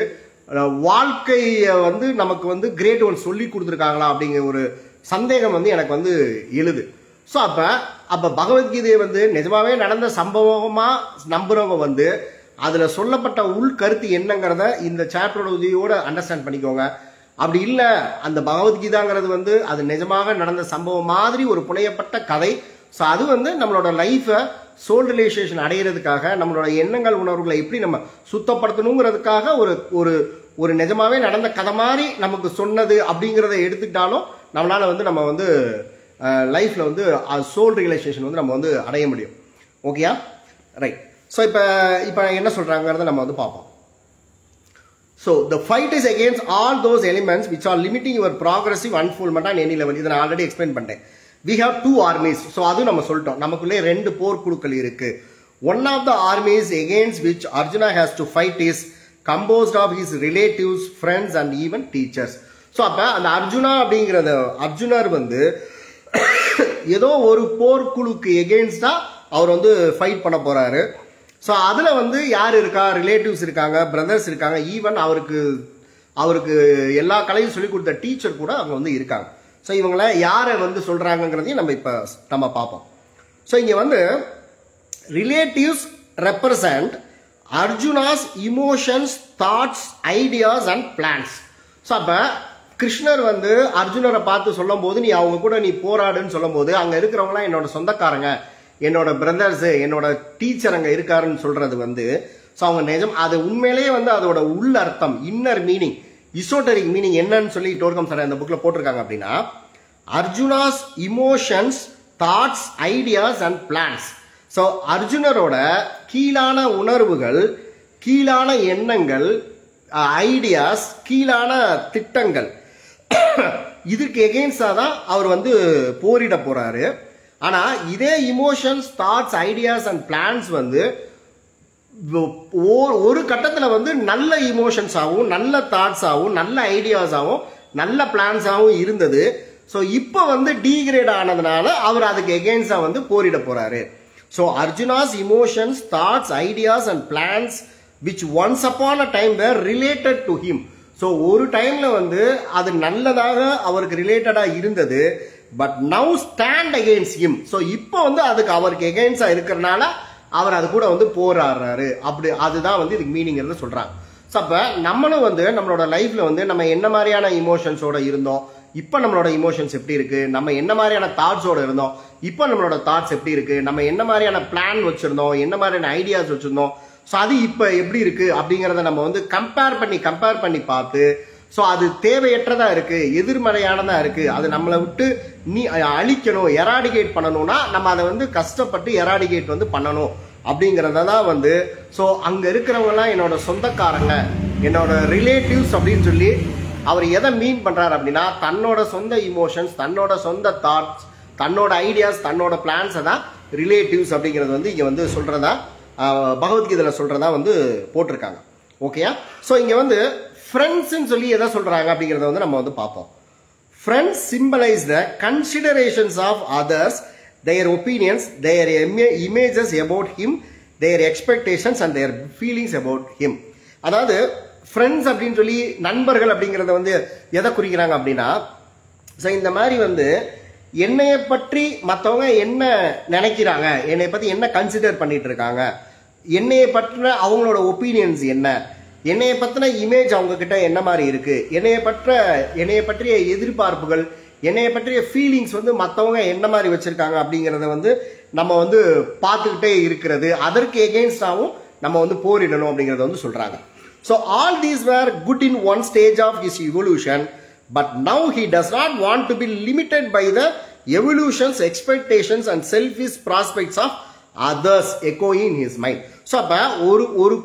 வாழ்க்கைய வந்து நமக்கு வந்து கிரேட் ஒன் சொல்லி கொடுத்துருக்காங்களா அப்படிங்கிற ஒரு சந்தேகம் வந்து எனக்கு வந்து எழுது. ஸோ அப்ப பகவத்கீதையை வந்து நிஜமாவே நடந்த சம்பவமா நம்புறவங்க வந்து அதுல சொல்லப்பட்ட உள் கருத்து என்னங்கிறத இந்த சாப்டரோட உதவியோட அண்டர்ஸ்டாண்ட் பண்ணிக்கோங்க. அப்படி இல்ல அந்த பகவத்கீதாங்கிறது வந்து அது நிஜமாக நடந்த சம்பவம் மாதிரி ஒரு புனையப்பட்ட கதை. ஸோ அது வந்து நம்மளோட லைஃபை சோல் ரிலேஷன் அடையிறதுக்காக நம்மளோட எண்ணங்கள் உணர்வுகளை எப்படி நம்ம சுத்தப்படுத்தணுங்கிறதுக்காக ஒரு ஒரு நிஜமாவே நடந்த கதை மாதிரி நமக்கு சொன்னது அப்படிங்கிறத எடுத்துக்கிட்டாலும் நம்மளால வந்து நம்ம வந்து லைஃப்ல வந்து சோல் ரியலைசேஷன் வந்து நம்ம வந்து அடைய முடியும். ஓகேயா? ரைட். ஸோ இப்போ என்ன சொல்றாங்கிறத நம்ம வந்து பார்ப்போம். So the fight is against all those elements which are limiting your progressive unfoldment on any level. இதை நான் ஆல்ரெடி எக்ஸ்பிளைன் பண்ணிட்டேன். We have two armies. So அது நம்ம சொல்லிட்டோம், நமக்குள்ளே ரெண்டு போர்க்குழுக்கள் இருக்கு. One of the armies against which Arjuna has to fight is composed of his relatives, friends and even teachers. So அப்ப அந்த அர்ஜுனா அப்படிங்கிறத அர்ஜுனர் வந்து ஏதோ ஒரு போர்க்குழுக்கு எகெயின்ஸ்டா அவர் வந்து ஃபைட் பண்ண போறாரு. ஸோ அதுல வந்து யார் இருக்கா, ரிலேட்டிவ்ஸ் இருக்காங்க, பிரதர்ஸ் இருக்காங்க, ஈவன் அவருக்கு எல்லா கலையும் சொல்லிக் கொடுத்த டீச்சர் கூட அவங்க வந்து இருக்காங்க. ஸோ இவங்களை யாரை வந்து சொல்றாங்கிறதையும் நம்ம பார்ப்போம். ஸோ இங்க வந்து relatives represent Arjuna's emotions, thoughts, ideas and plans. So அப்ப கிருஷ்ணர் வந்து அர்ஜுனரை பார்த்து சொல்லும் போது நீ அவங்க கூட நீ போராடுன்னு சொல்லும் போது அங்க இருக்கிறவங்களாம் என்னோட சொந்தக்காரங்க, என்னோட பிரதர்ஸ், என்னோட டீச்சர் அங்க இருக்காருன்னு சொல்றது வந்து ஸோ அவங்க நிஜம் அது உண்மையிலேயே வந்து அதோட உள் அர்த்தம், இன்னர் மீனிங், இசோட்டரிக் மீனிங் என்னன்னு சொல்லி டோர்கம் சார் அந்த புக்ல போட்டிருக்காங்க. அப்படின்னா Arjuna's emotions, thoughts, ideas and plans. So அர்ஜுனரோட கீழான உணர்வுகள், கீழான எண்ணங்கள், ஐடியாஸ், கீழான திட்டங்கள், இதுக்கு எகெயின்ஸ்டா தான் அவர் வந்து போரிட போறாரு. ஆனா இதே emotions, thoughts, ideas and plans வந்து ஒரு கட்டத்துல வந்து நல்ல இமோஷன்ஸ் ஆகும், நல்ல தாட்ஸ் ஆகும், நல்ல ஐடியாஸ் ஆகும், நல்ல பிளான்ஸ் ஆகும் இருந்தது. ஸோ இப்போ வந்து டீகிரேட் ஆனதுனால அவர் அதுக்கு எகெயின்ஸ்டா வந்து போரிட போறாரு. So Arjuna's emotions, thoughts, ideas and plans which once upon a time were related to him. So ஒரு டைம்ல வந்து அது நல்லதாக அவருக்கு ரிலேட்டடா இருந்தது, but now stand against him. So இப்போ வந்து அதுக்கு அவருக்கு எகெயின்ஸ்டா இருக்கிறனால அவர் அது கூட வந்து போராடுறாரு. அப்படி அதுதான் வந்து இதுக்கு மீனிங் சொல்றாங்க. ஸோ அப்ப நம்மளும் வந்து நம்மளோட லைஃப்ல வந்து நம்ம என்ன மாதிரியான இமோஷன்ஸோட இருந்தோம், இப்போ நம்மளோட இமோஷன்ஸ் எப்படி இருக்கு, நம்ம என்ன மாதிரியான தாட்ஸோட இருந்தோம், இப்போ நம்மளோட தாட்ஸ் எப்படி இருக்கு, நம்ம என்ன மாதிரியான பிளான் வச்சிருந்தோம், என்ன மாதிரியான ஐடியாஸ் வச்சிருந்தோம், ஸோ அது இப்போ எப்படி இருக்கு அப்படிங்கிறத நம்ம வந்து கம்பேர் பண்ணி பார்த்து, ஸோ அது தேவையற்றதா இருக்கு, எதிர்மறையானதா இருக்கு, அது நம்மளை விட்டு நீ அழிக்கணும், எராடிகேட் பண்ணணும்னா நம்ம அதை வந்து கஷ்டப்பட்டு எராடிகேட் வந்து பண்ணணும் அப்படிங்கிறத தான் வந்து. ஸோ அங்க இருக்கிறவங்கலாம் என்னோட சொந்தக்காரங்க, என்னோட ரிலேட்டிவ்ஸ் அப்படின்னு சொல்லி அவர் எதை மீன் பண்றாரு அப்படின்னா, தன்னோட சொந்த இமோஷன்ஸ், தன்னோட சொந்த தாட்ஸ், தன்னோட ஐடியாஸ், தன்னோட பிளான்ஸை தான் ரிலேட்டிவ்ஸ் அப்படிங்கிறது வந்து இங்க வந்து சொல்றதா பகவத்கீதையில சொல்றதா வந்து போட்டிருக்காங்க. ஓகேயா? ஸோ இங்க வந்து ஃப்ரெண்ட்ஸ்ன்னு சொல்லி எதை சொல்றாங்க அப்படிங்கிறத வந்து நம்ம வந்து பார்ப்போம். Friends symbolise the considerations of others, their opinions, their images about him, their expectations and their feelings about him. அதாவது ஃப்ரெண்ட்ஸ் அப்படின்னு சொல்லி நண்பர்கள் அப்படிங்கிறத வந்து எதை குறிக்கிறாங்க அப்படின்னா, ஸோ இந்த மாதிரி வந்து என்னைய பற்றி மற்றவங்க என்ன நினைக்கிறாங்க, என்னை பற்றி என்ன கன்சிடர் பண்ணிட்டு இருக்காங்க, என்னைய பற்றின அவங்களோட ஒப்பீனியன்ஸ் என்ன, என்னைய பற்றின இமேஜ் அவங்க கிட்ட என்ன மாதிரி இருக்கு, என்னைய பற்றிய எதிர்பார்ப்புகள், என்னைய பற்றிய ஃபீலிங்ஸ் வந்து மற்றவங்க என்ன மாதிரி வச்சிருக்காங்க அப்படிங்கிறத வந்து நம்ம வந்து பார்த்துக்கிட்டே இருக்கிறது, அதற்கு எகெயின்ஸ்டாகவும் நம்ம வந்து போரிடணும் அப்படிங்கிறத வந்து சொல்றாங்க. So all these were good in one stage of his evolution, but now he does not want to be limited by the evolution's expectations and selfish prospects of others echoing in his mind. So அப்போ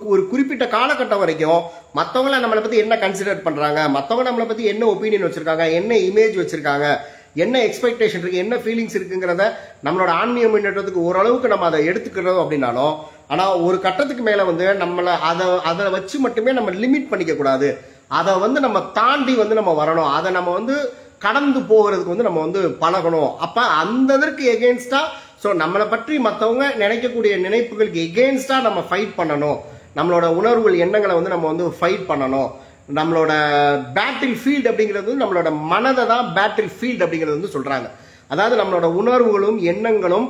ஒரு குறிப்பிட்ட காலகட்டம் வரைக்கும் மற்றவங்கள நம்மளை பற்றி என்ன consider பண்ணுறாங்க, மற்றவங்க நம்மளை பற்றி என்ன ஒப்பீனியன் வச்சிருக்காங்க, என்ன இமேஜ் வச்சிருக்காங்க, என்ன எக்ஸ்பெக்டேஷன் இருக்கு, என்ன ஃபீலிங்ஸ் இருக்குங்கிறத நம்மளோட ஆன்மீக முன்னேற்றத்துக்கு ஓரளவுக்கு நம்ம அதை எடுத்துக்கிறோம் அப்படின்னாலும், ஆனால் ஒரு கட்டத்துக்கு மேலே வந்து நம்மளை அதை வச்சு மட்டுமே நம்ம லிமிட் பண்ணிக்க கூடாது, அதை வந்து நம்ம தாண்டி வந்து நம்ம வரணும், அதை நம்ம வந்து கடந்து போகிறதுக்கு வந்து நம்ம வந்து பழகணும். அப்போ அந்த இதற்கு எகெயின்ஸ்டா, ஸோ நம்மளை பற்றி மற்றவங்க நினைக்கக்கூடிய நினைப்புகளுக்கு எகெயின்ஸ்டா நம்ம ஃபைட் பண்ணணும், நம்மளோட உணர்வுகள் எண்ணங்களை வந்து நம்ம வந்து ஃபைட் பண்ணணும். நம்மளோட பேட்டில் ஃபீல்டு அப்படிங்கிறது நம்மளோட மனதை தான் பேட்டில் ஃபீல்டு அப்படிங்கிறது வந்து சொல்றாங்க. அதாவது நம்மளோட உணர்வுகளும் எண்ணங்களும்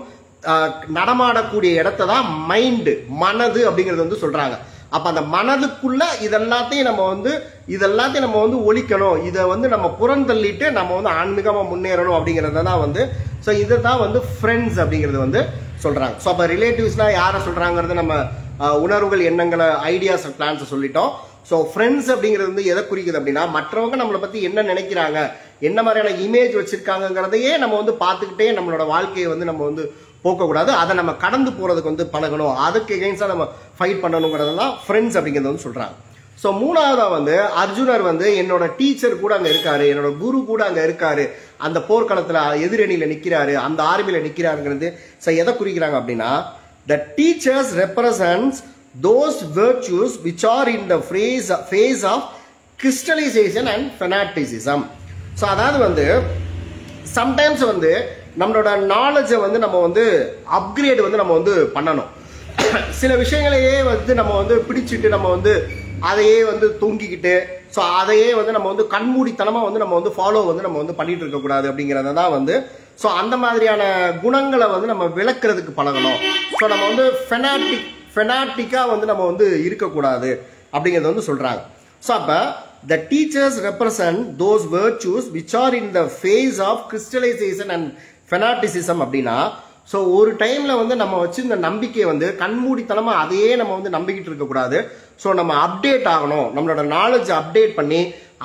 நடமாடக்கூடிய இடத்த தான் மைண்டு, மனது அப்படிங்கிறது வந்து சொல்றாங்க. அப்ப அந்த மனதுக்குள்ள இதெல்லாத்தையும் நம்ம வந்து ஒழிக்கணும், இதை வந்து நம்ம புறந்தள்ளிட்டு நம்ம வந்து ஆன்மீகமா முன்னேறணும் அப்படிங்கறத தான் வந்து. ஸோ இதை தான் வந்து ஃப்ரெண்ட்ஸ் அப்படிங்கிறது வந்து சொல்றாங்க. ஸோ அப்ப ரிலேட்டிவ்ஸ்னா யாரை சொல்றாங்கிறது நம்ம உணர்வுகள், எண்ணங்களை, ஐடியாஸ், பிளான்ஸை சொல்லிட்டோம். ஸோ ஃப்ரெண்ட்ஸ் அப்படிங்கிறது வந்து எதை குறிக்குது அப்படின்னா, மற்றவங்க நம்மளை பத்தி என்ன நினைக்கிறாங்க, என்ன மாதிரியான இமேஜ் வச்சிருக்காங்கிறதையே நம்ம வந்து பார்த்துக்கிட்டே நம்மளோட வாழ்க்கையை வந்து நம்ம வந்து போக்கக்கூடாது, அதை நம்ம கடந்து போறதுக்கு வந்து பழகணும், அதுக்கு எகெயின்ஸ்டா நம்ம ஃபைட் பண்ணணுங்கிறதெல்லாம் ஃப்ரெண்ட்ஸ் அப்படிங்கிறது வந்து சொல்றாங்க. ஸோ மூணாவதா வந்து அர்ஜுனர் வந்து என்னோட டீச்சர் கூட அங்க இருக்காரு, என்னோட குரு கூட அங்க இருக்காரு, அந்த போர்க்களத்துல எதிரணியில நிக்கிறாரு, அந்த ஆர்மியில நிக்கிறாருங்கிறது எதை குறிக்கிறாங்க அப்படின்னா, the teachers represents those virtues which are in the phase of crystallization and fanaticism. So அதாவது வந்து சம்டைம்ஸ் வந்து நம்மளோட நாலேஜை வந்து நம்ம வந்து அப்கிரேட் வந்து நம்ம வந்து பண்ணணும். சில விஷயங்களையே வந்து நம்ம வந்து பிடிச்சிட்டு நம்ம வந்து அதையே வந்து தூங்கிக்கிட்டு, ஸோ அதையே வந்து நம்ம வந்து கண்மூடித்தனமா வந்து நம்ம வந்து ஃபாலோ வந்து நம்ம வந்து பண்ணிட்டு இருக்கக்கூடாது அப்படிங்கிறத தான் வந்து. ஸோ அந்த மாதிரியான குணங்களை வந்து நம்ம விளக்குறதுக்கு பழகணும். ஸோ நம்ம வந்து ஃபெனாட்டிக்கா வந்து நம்ம வந்து இருக்கக்கூடாது அப்படிங்கிறத வந்து சொல்றாங்க. ஸோ அப்ப the teachers represent those virtues which are in the phase of crystallization and fanaticism அப்படின்னா, ஸோ ஒரு டைம்ல வந்து நம்ம வச்சிருந்த நம்பிக்கையை வந்து கண்மூடித்தனமா அதையே நம்ம வந்து நம்பிக்கிட்டு இருக்கக்கூடாது. ஸோ நம்ம அப்டேட் ஆகணும், நம்மளோட நாலேஜ் அப்டேட் பண்ணி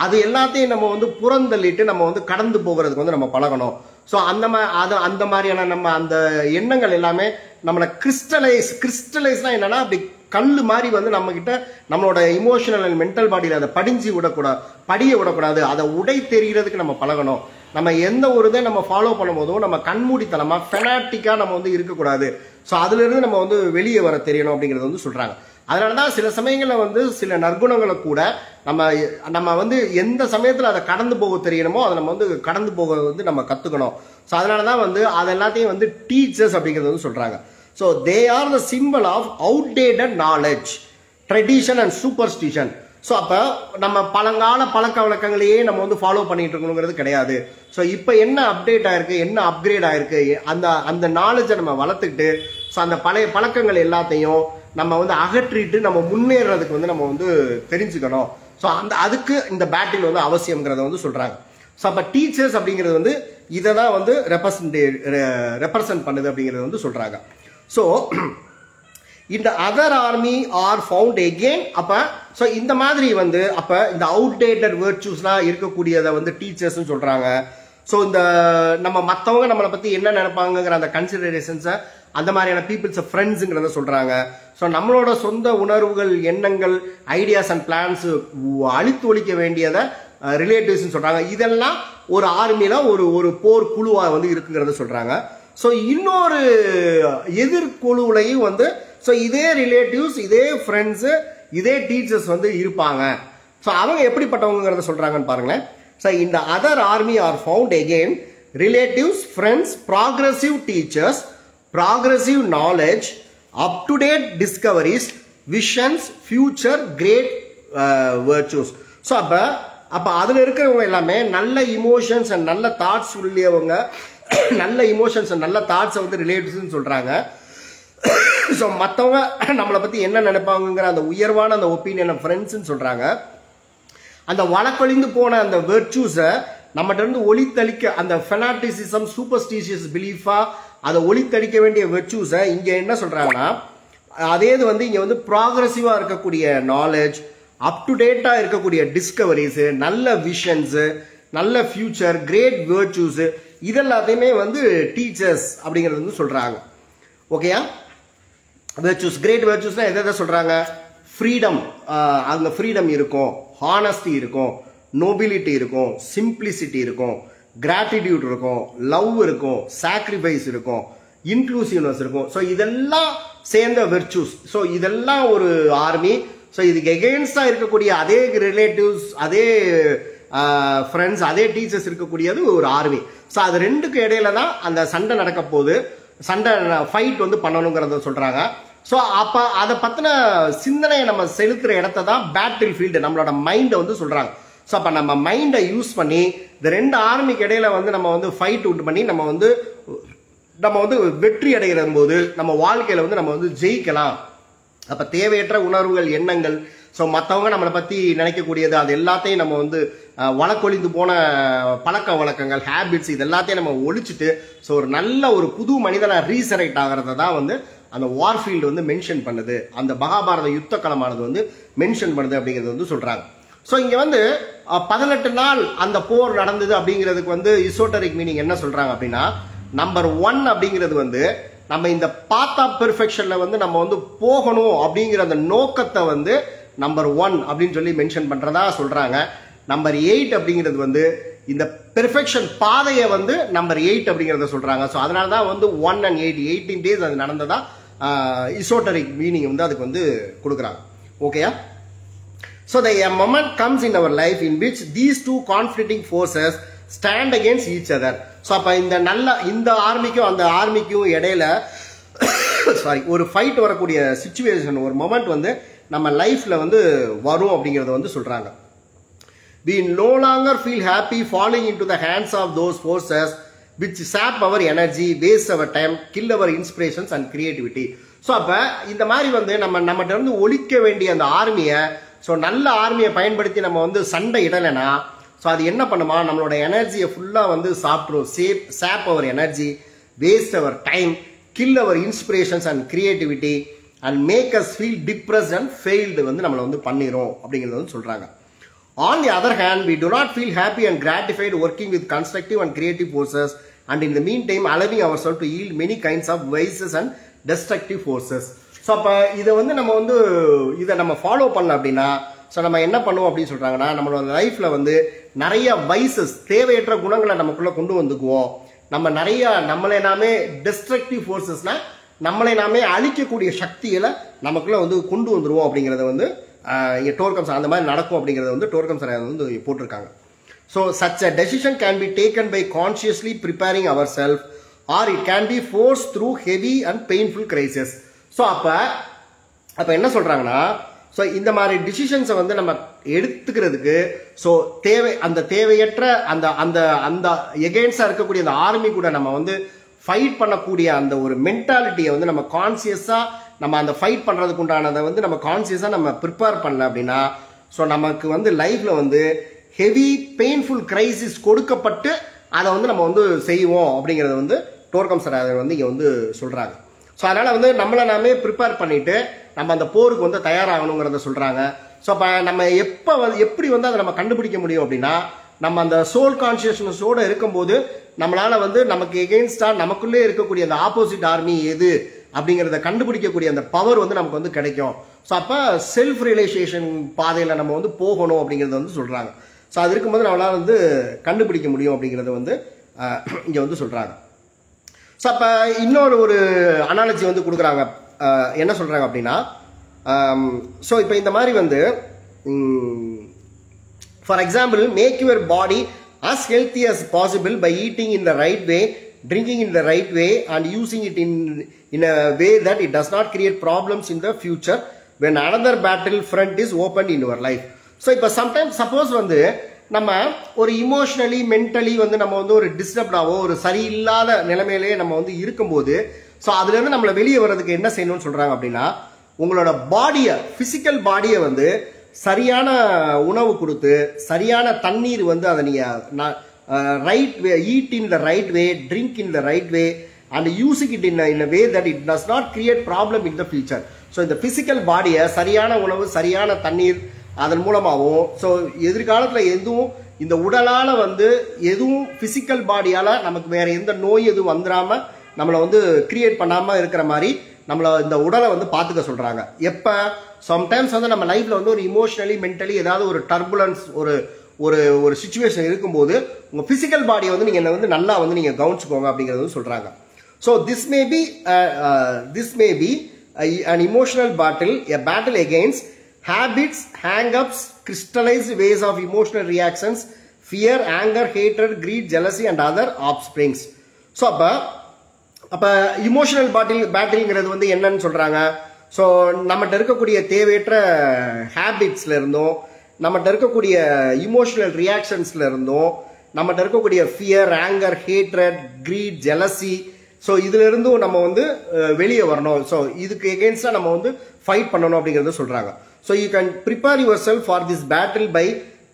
அது எல்லாத்தையும் நம்ம வந்து புறந்தள்ளிட்டு நம்ம வந்து கடந்து போகிறதுக்கு வந்து நம்ம பழகணும். ஸோ அந்த மாதிரியான நம்ம அந்த எண்ணங்கள் எல்லாமே நம்மளை கிறிஸ்டலைஸ்னா என்னன்னா, அப்படி கல்லு மாதிரி வந்து நம்ம கிட்ட நம்மளோட இமோஷனல் அண்ட் மென்டல் பாடியில அதை படிய விடக்கூடாது, அதை உடை தெரிகிறதுக்கு நம்ம பழகணும். நம்ம எந்த ஒரு இதை நம்ம ஃபாலோ பண்ணும் போதும் நம்ம கண்மூடித்தனமா ஃபெனாட்டிக்கா நம்ம வந்து இருக்கக்கூடாது. ஸோ அதுல இருந்து நம்ம வந்து வெளியே வர தெரியணும் அப்படிங்கறது வந்து சொல்றாங்க. அதனாலதான் சில சமயங்கள்ல வந்து சில நற்குணங்களை கூட நம்ம வந்து எந்த சமயத்துல அதை கடந்து போக தெரியணுமோ அதை நம்ம வந்து கடந்து போக வந்து நம்ம கத்துக்கணும். ஸோ அதனாலதான் வந்து அது எல்லாத்தையும் வந்து டீச்சர்ஸ் அப்படிங்கிறது வந்து சொல்றாங்க. So they are the symbol of outdated knowledge, tradition and superstition. So அப்போ நம்ம பழங்கால பழக்க வழக்கங்களையே நம்ம வந்து ஃபாலோ பண்ணிட்டு இருக்கணுங்கிறது கிடையாது. ஸோ இப்போ என்ன அப்டேட் ஆயிருக்கு, என்ன அப்கிரேட் ஆயிருக்கு, அந்த நாலேஜை நம்ம வளர்த்துக்கிட்டு ஸோ அந்த பழைய பழக்கங்கள் எல்லாத்தையும் நம்ம வந்து அகற்றிட்டு நம்ம முன்னேறதுக்கு வந்து நம்ம வந்து தெரிஞ்சுக்கணும். ஸோ அதுக்கு இந்த பேட்டில் வந்து அவசியம்ங்கிறத வந்து சொல்றாங்க. ஸோ அப்போ டீச்சர்ஸ் அப்படிங்கிறது வந்து இதை தான் வந்து ரெப்ரசன்ட் பண்ணுது அப்படிங்கிறது வந்து சொல்றாங்க. ஸோ இந்த other army are found again. அப்போ ஸோ இந்த மாதிரி வந்து அப்போ இந்த அவுடேட்டட் வேர்ச்சூஸ்லாம் இருக்கக்கூடியதை வந்து டீச்சர்ஸ்ன்னு சொல்றாங்க. ஸோ இந்த நம்ம மற்றவங்க நம்மளை பற்றி என்ன நினைப்பாங்கிற அந்த கன்சிடரேஷன்ஸை அந்த மாதிரியான பீப்புள்ஸ் ஃப்ரெண்ட்ஸுங்கிறத சொல்றாங்க. ஸோ நம்மளோட சொந்த உணர்வுகள், எண்ணங்கள், ஐடியாஸ் அண்ட் பிளான்ஸ் அழித்து ஒழிக்க வேண்டியதை ரிலேட்டிவ்ஸ் சொல்றாங்க. இதெல்லாம் ஒரு ஆர்மியில ஒரு போர் குழுவா வந்து இருக்குங்கிறத சொல்றாங்க. ஸோ இன்னொரு எதிர்குழுலையும் வந்து ஸோ இதே ரிலேட்டிவ்ஸ், இதே ஃப்ரெண்ட்ஸ், இதே டீச்சர்ஸ் வந்து இருப்பாங்க. ஸோ அவங்க எப்படிப்பட்டவங்கிறத சொல்றாங்கன்னு பாருங்களேன். ஸோ இந்த other army are found again relatives, friends, progressive teachers, progressive knowledge, up to date discoveries, visions, future, great virtues. So அப்போ அதில் இருக்கிறவங்க எல்லாமே நல்ல இமோஷன்ஸ் அண்ட் நல்ல தாட்ஸ் உள்ளவங்க, நல்ல இமோஷன்ஸ் அண்ட் நல்ல தாட்ஸை வந்து ரிலேட்டிவ்ஸ்ன்னு சொல்றாங்க. ஸோ மற்றவங்க நம்மளை பற்றி என்ன நினைப்பாங்கிற அந்த உயர்வான அந்த ஒப்பீனியன் ஃப்ரெண்ட்ஸ்ன்னு சொல்றாங்க. அந்த வழக்கொழிந்து போன அந்த வெர்ச்சூஸை நம்மகிட்ட இருந்து ஒளித்தளிக்க, அந்த ஃபெனாட்டிசிசம், சூப்பர்ஸ்டிஷியஸ் பிலீஃபா அதை ஒளித்தளிக்க வேண்டிய வெர்ச்சூஸை இங்கே என்ன சொல்றாங்கன்னா, அதே இது வந்து இங்கே வந்து ப்ராக்ரஸிவாக இருக்கக்கூடிய நாலேஜ், அப் டு டேட்டாக இருக்கக்கூடிய டிஸ்கவரிஸ், நல்ல விஷன்ஸ், நல்ல ஃபியூச்சர், கிரேட் வேர்ச்சூஸ், இதெல்லாத்தையுமே வந்து டீச்சர்ஸ் அப்படிங்கிறது வந்து சொல்றாங்க. ஓகேயா? வேர்ச்சூஸ், கிரேட் வேர்ச்சூஸ்னா எதை சொல்றாங்க? ஃப்ரீடம், அங்கே ஃப்ரீடம் இருக்கும், ஹானஸ்டி இருக்கும், நோபிலிட்டி இருக்கும், சிம்பிளிசிட்டி இருக்கும், கிராட்டிடியூட் இருக்கும், லவ் இருக்கும், சாக்ரிஃபைஸ் இருக்கும், இன்க்ளூசிவ்னஸ் இருக்கும். ஸோ இதெல்லாம் சேர்ந்த வெர்ச்சூஸ். ஸோ இதெல்லாம் ஒரு ஆர்மி. ஸோ இதுக்கு எகெயின்ஸ்டா இருக்கக்கூடிய அதே ரிலேட்டிவ்ஸ், அதே ஃப்ரெண்ட்ஸ், அதே டீச்சர்ஸ் இருக்கக்கூடியது ஒரு ஆர்மி. ஸோ அது ரெண்டுக்கு இடையில தான் அந்த சண்டை நடக்க போகுது, சண்டை ஃபைட் வந்து பண்ணணுங்கிறத சொல்றாங்க. ஸோ அப்போ அதை பற்றின சிந்தனையை நம்ம செலுத்துகிற இடத்த தான் பேட்டில் ஃபீல்டு, நம்மளோட மைண்டை வந்து சொல்கிறாங்க. ஸோ அப்போ நம்ம மைண்டை யூஸ் பண்ணி இந்த ரெண்டு ஆர்மிக்கு இடையில வந்து நம்ம வந்து ஃபைட் அவுட் பண்ணி நம்ம வந்து வெற்றி அடைகிற போது நம்ம வாழ்க்கையில் வந்து நம்ம வந்து ஜெயிக்கலாம். அப்போ தேவையற்ற உணர்வுகள், எண்ணங்கள், ஸோ மற்றவங்க நம்மளை பற்றி நினைக்கக்கூடியது, அது எல்லாத்தையும் நம்ம வந்து வழக்கொழிந்து போன பழக்க வழக்கங்கள், ஹேபிட்ஸ், இது எல்லாத்தையும் நம்ம ஒழிச்சிட்டு ஸோ ஒரு நல்ல ஒரு புது மனிதனை ரீசரைட் ஆகிறத தான் வந்து அந்த வார்ஃபீல்டு வந்து மென்ஷன் பண்ணுது, அந்த மகாபாரத யுத்த களமானது வந்து மென்ஷன் பண்ணுது அப்படிங்கிறது வந்து சொல்றாங்க. ஸோ இங்க வந்து 18 நாள் அந்த போர் நடந்தது அப்படிங்கிறதுக்கு வந்து இசோட்டரிக் மீனிங் என்ன சொல்றாங்க அப்படின்னா, நம்பர் 1 அப்படிங்கிறது வந்து நம்ம இந்த பாத் ஆஃப் பெர்ஃபெக்ஷன்ல வந்து நம்ம வந்து போகணும் அப்படிங்கிற அந்த நோக்கத்தை வந்து நம்பர் 1 அப்படின்னு சொல்லி மென்ஷன் பண்றதா சொல்றாங்க. நம்பர் 8 அப்படிங்கிறது வந்து இந்த பெர்ஃபெக்ஷன் பாதையை வந்து நம்பர் 8 அப்படிங்கிறத சொல்றாங்க. ஸோ அதனால தான் வந்து 1 and 8 18 days அது நடந்ததா இசோட்டரிக் மீனிங் வந்து அதுக்கு வந்து கொடுக்குறாங்க. ஓகேயா? So the a moment comes in our life in which these two conflicting forces stand against each other. So அப்ப இந்த ஆர்மிக்கும் அந்த ஆர்மிக்கும் இடையில ஒரு ஃபைட் வரக்கூடிய சிச்சுவேஷன், ஒரு மொமெண்ட் வந்து நம்ம லைஃப்ல வந்து வரும் அப்படிங்கறத வந்து சொல்றாங்க. We no longer feel happy falling into the hands of those forces which sap our energy, waste our time, kill our inspirations and creativity. So அப்ப இந்த மாதிரி வந்து நம்மகிட்ட இருந்து ஒழிக்க வேண்டிய அந்த ஆர்மியை, ஸோ நல்ல ஆர்மியை பயன்படுத்தி நம்ம வந்து சண்டை இடலைன்னா ஸோ அது என்ன பண்ணுமா, நம்மளோட எனர்ஜியை ஃபுல்லாக வந்து சாப்பிட்ரும், sap our energy, waste our time, kill our inspirations and creativity and make us feel depressed and failed வந்து நம்மளை வந்து பண்ணிரும் அப்படிங்கிறது வந்து சொல்கிறாங்க. On the other hand, we do not feel happy and gratified working with constructive and creative forces and in the meantime allowing ourselves to yield many kinds of vices and destructive forces. So அப்போ இதை வந்து நம்ம follow பண்ணல அப்படின்னா so நம்ம என்ன பண்ணுவோம் அப்படின்னு சொல்றாங்கன்னா, நம்மளோட லைஃப்ல வந்து நிறைய வைசஸ், தேவையற்ற குணங்களை நமக்குள்ள கொண்டு வந்துக்குவோம். நம்ம நிறைய நம்மளை நாமே டிஸ்ட்ரக்டிவ் ஃபோர்ஸஸ்னா நம்மளை நாமே அழிக்கக்கூடிய சக்திகளை நமக்குள்ள வந்து கொண்டு வந்துருவோம் அப்படிங்கிறத வந்து டோர்கம் சார் அந்த மாதிரி நடக்கும் அப்படிங்கிறத வந்து டோர்கம் சார் வந்து போட்டிருக்காங்க. So such a decision can be taken by consciously preparing ourselves R it can be force through heavy and painful crisis. So அப்போ என்ன சொல்றாங்கன்னா, ஸோ இந்த மாதிரி டிசிஷன்ஸை வந்து நம்ம எடுத்துக்கிறதுக்கு ஸோ அந்த தேவையற்ற அந்த அந்த அந்த எகெயின்ஸ்டாக இருக்கக்கூடிய அந்த ஆர்மி கூட நம்ம வந்து ஃபைட் பண்ணக்கூடிய அந்த ஒரு மென்டாலிட்டியை வந்து நம்ம கான்சியஸாக நம்ம அந்த ஃபைட் பண்ணுறதுக்கு உண்டானதை வந்து நம்ம கான்சியஸாக நம்ம ப்ரிப்பேர் பண்ணல அப்படின்னா, ஸோ நமக்கு வந்து லைஃப்ல வந்து ஹெவி பெயின்ஃபுல் கிரைசிஸ் கொடுக்கப்பட்டு அதை வந்து நம்ம வந்து செய்வோம் அப்படிங்கிறத வந்து டோர்கம் சார் அதை வந்து இங்கே வந்து சொல்றாங்க. ஸோ அதனால வந்து நம்மளை நாமே ப்ரிப்பேர் பண்ணிட்டு நம்ம அந்த போருக்கு வந்து தயாராகணுங்கிறத சொல்றாங்க. ஸோ அப்போ நம்ம எப்படி வந்து அதை நம்ம கண்டுபிடிக்க முடியும் அப்படின்னா, நம்ம அந்த சோல் கான்சியஸ்னஸோட இருக்கும்போது நம்மளால வந்து நமக்கு எகெயின்ஸ்டா நமக்குள்ளே இருக்கக்கூடிய அந்த ஆப்போசிட் ஆர்மி எது அப்படிங்கிறத கண்டுபிடிக்கக்கூடிய அந்த பவர் வந்து நமக்கு வந்து கிடைக்கும். ஸோ அப்போ செல்ஃப் ரியலைசேஷன் பாதையில் நம்ம வந்து போகணும் அப்படிங்கிறத வந்து சொல்றாங்க. ஸோ அது இருக்கும்போது நம்மளால வந்து கண்டுபிடிக்க முடியும் அப்படிங்கிறத வந்து இங்கே வந்து சொல்றாங்க. ஸோ அப்போ இன்னொரு ஒரு அனாலஜி வந்து கொடுக்குறாங்க. என்ன சொல்றாங்க அப்படின்னா, ஸோ இப்போ இந்த மாதிரி வந்து for example, make your body as healthy as possible by eating in the right way, drinking in the right way, and using it in a way that it does not create problems in the future when another battle front is opened in your life. So இப்போ sometimes suppose வந்து நம்ம ஒரு emotionally mentally வந்து நம்ம வந்து ஒரு டிஸ்டர்ப்டாவோ ஒரு சரியில்லாத நிலைமையிலேயே நம்ம வந்து இருக்கும்போது, ஸோ அதுல இருந்து நம்மளை வெளியே வர்றதுக்கு என்ன செய்யணும்னு சொல்றாங்க அப்படின்னா, உங்களோட பாடியை, பிசிக்கல் பாடியை வந்து சரியான உணவு கொடுத்து சரியான தண்ணீர் வந்து அதை நீங்க right way, eat in the right way, drink in the right way, and using it in a way that it does not create problem in the future. So இந்த பிசிக்கல் பாடியை சரியான உணவு சரியான தண்ணீர் அதன் மூலமாகவும், ஸோ எதிர்காலத்தில் எதுவும் இந்த உடலால வந்து எதுவும் பிசிக்கல் பாடியால நமக்கு வேற எந்த நோய் எதுவும் வந்துடாம நம்மளை வந்து கிரியேட் பண்ணாம இருக்கிற மாதிரி நம்மள இந்த உடலை வந்து பார்த்துக்க சொல்றாங்க. எப்ப சம்டைம்ஸ் வந்து நம்ம லைஃப்ல வந்து ஒரு இமோஷனலி மென்டலி ஏதாவது ஒரு டர்புலன்ஸ் ஒரு ஒரு ஒரு சிச்சுவேஷன் இருக்கும்போது உங்க பிசிக்கல் பாடியை வந்து நீங்க வந்து நல்லா வந்து நீங்க கவனிச்சுக்கோங்க அப்படிங்கறது சொல்றாங்க. So this may be an emotional battle, a battle against habits, hang-ups, crystallized ways of emotional reactions, fear, anger, hatred, greed, jealousy and other offsprings. So அப்ப இமோஷனல் பேட்டில்ங்கிறது வந்து என்னன்னு சொல்றாங்க. ஸோ நம்மகிட்ட இருக்கக்கூடிய தேவையற்ற ஹேபிட்ஸ்ல இருந்தும், நம்மகிட்ட இருக்கக்கூடிய இமோஷனல் ரியாக்ஷன்ஸ்ல இருந்தும், நம்மகிட்ட இருக்கக்கூடிய fear, anger, hatred, greed, jealousy, so இதுல இருந்தும் நம்ம வந்து வெளியே வரணும். ஸோ இதுக்கு எகெயின்ஸ்டா நம்ம வந்து ஃபைட் பண்ணணும் அப்படிங்கறத சொல்றாங்க. So you can prepare yourself for this battle by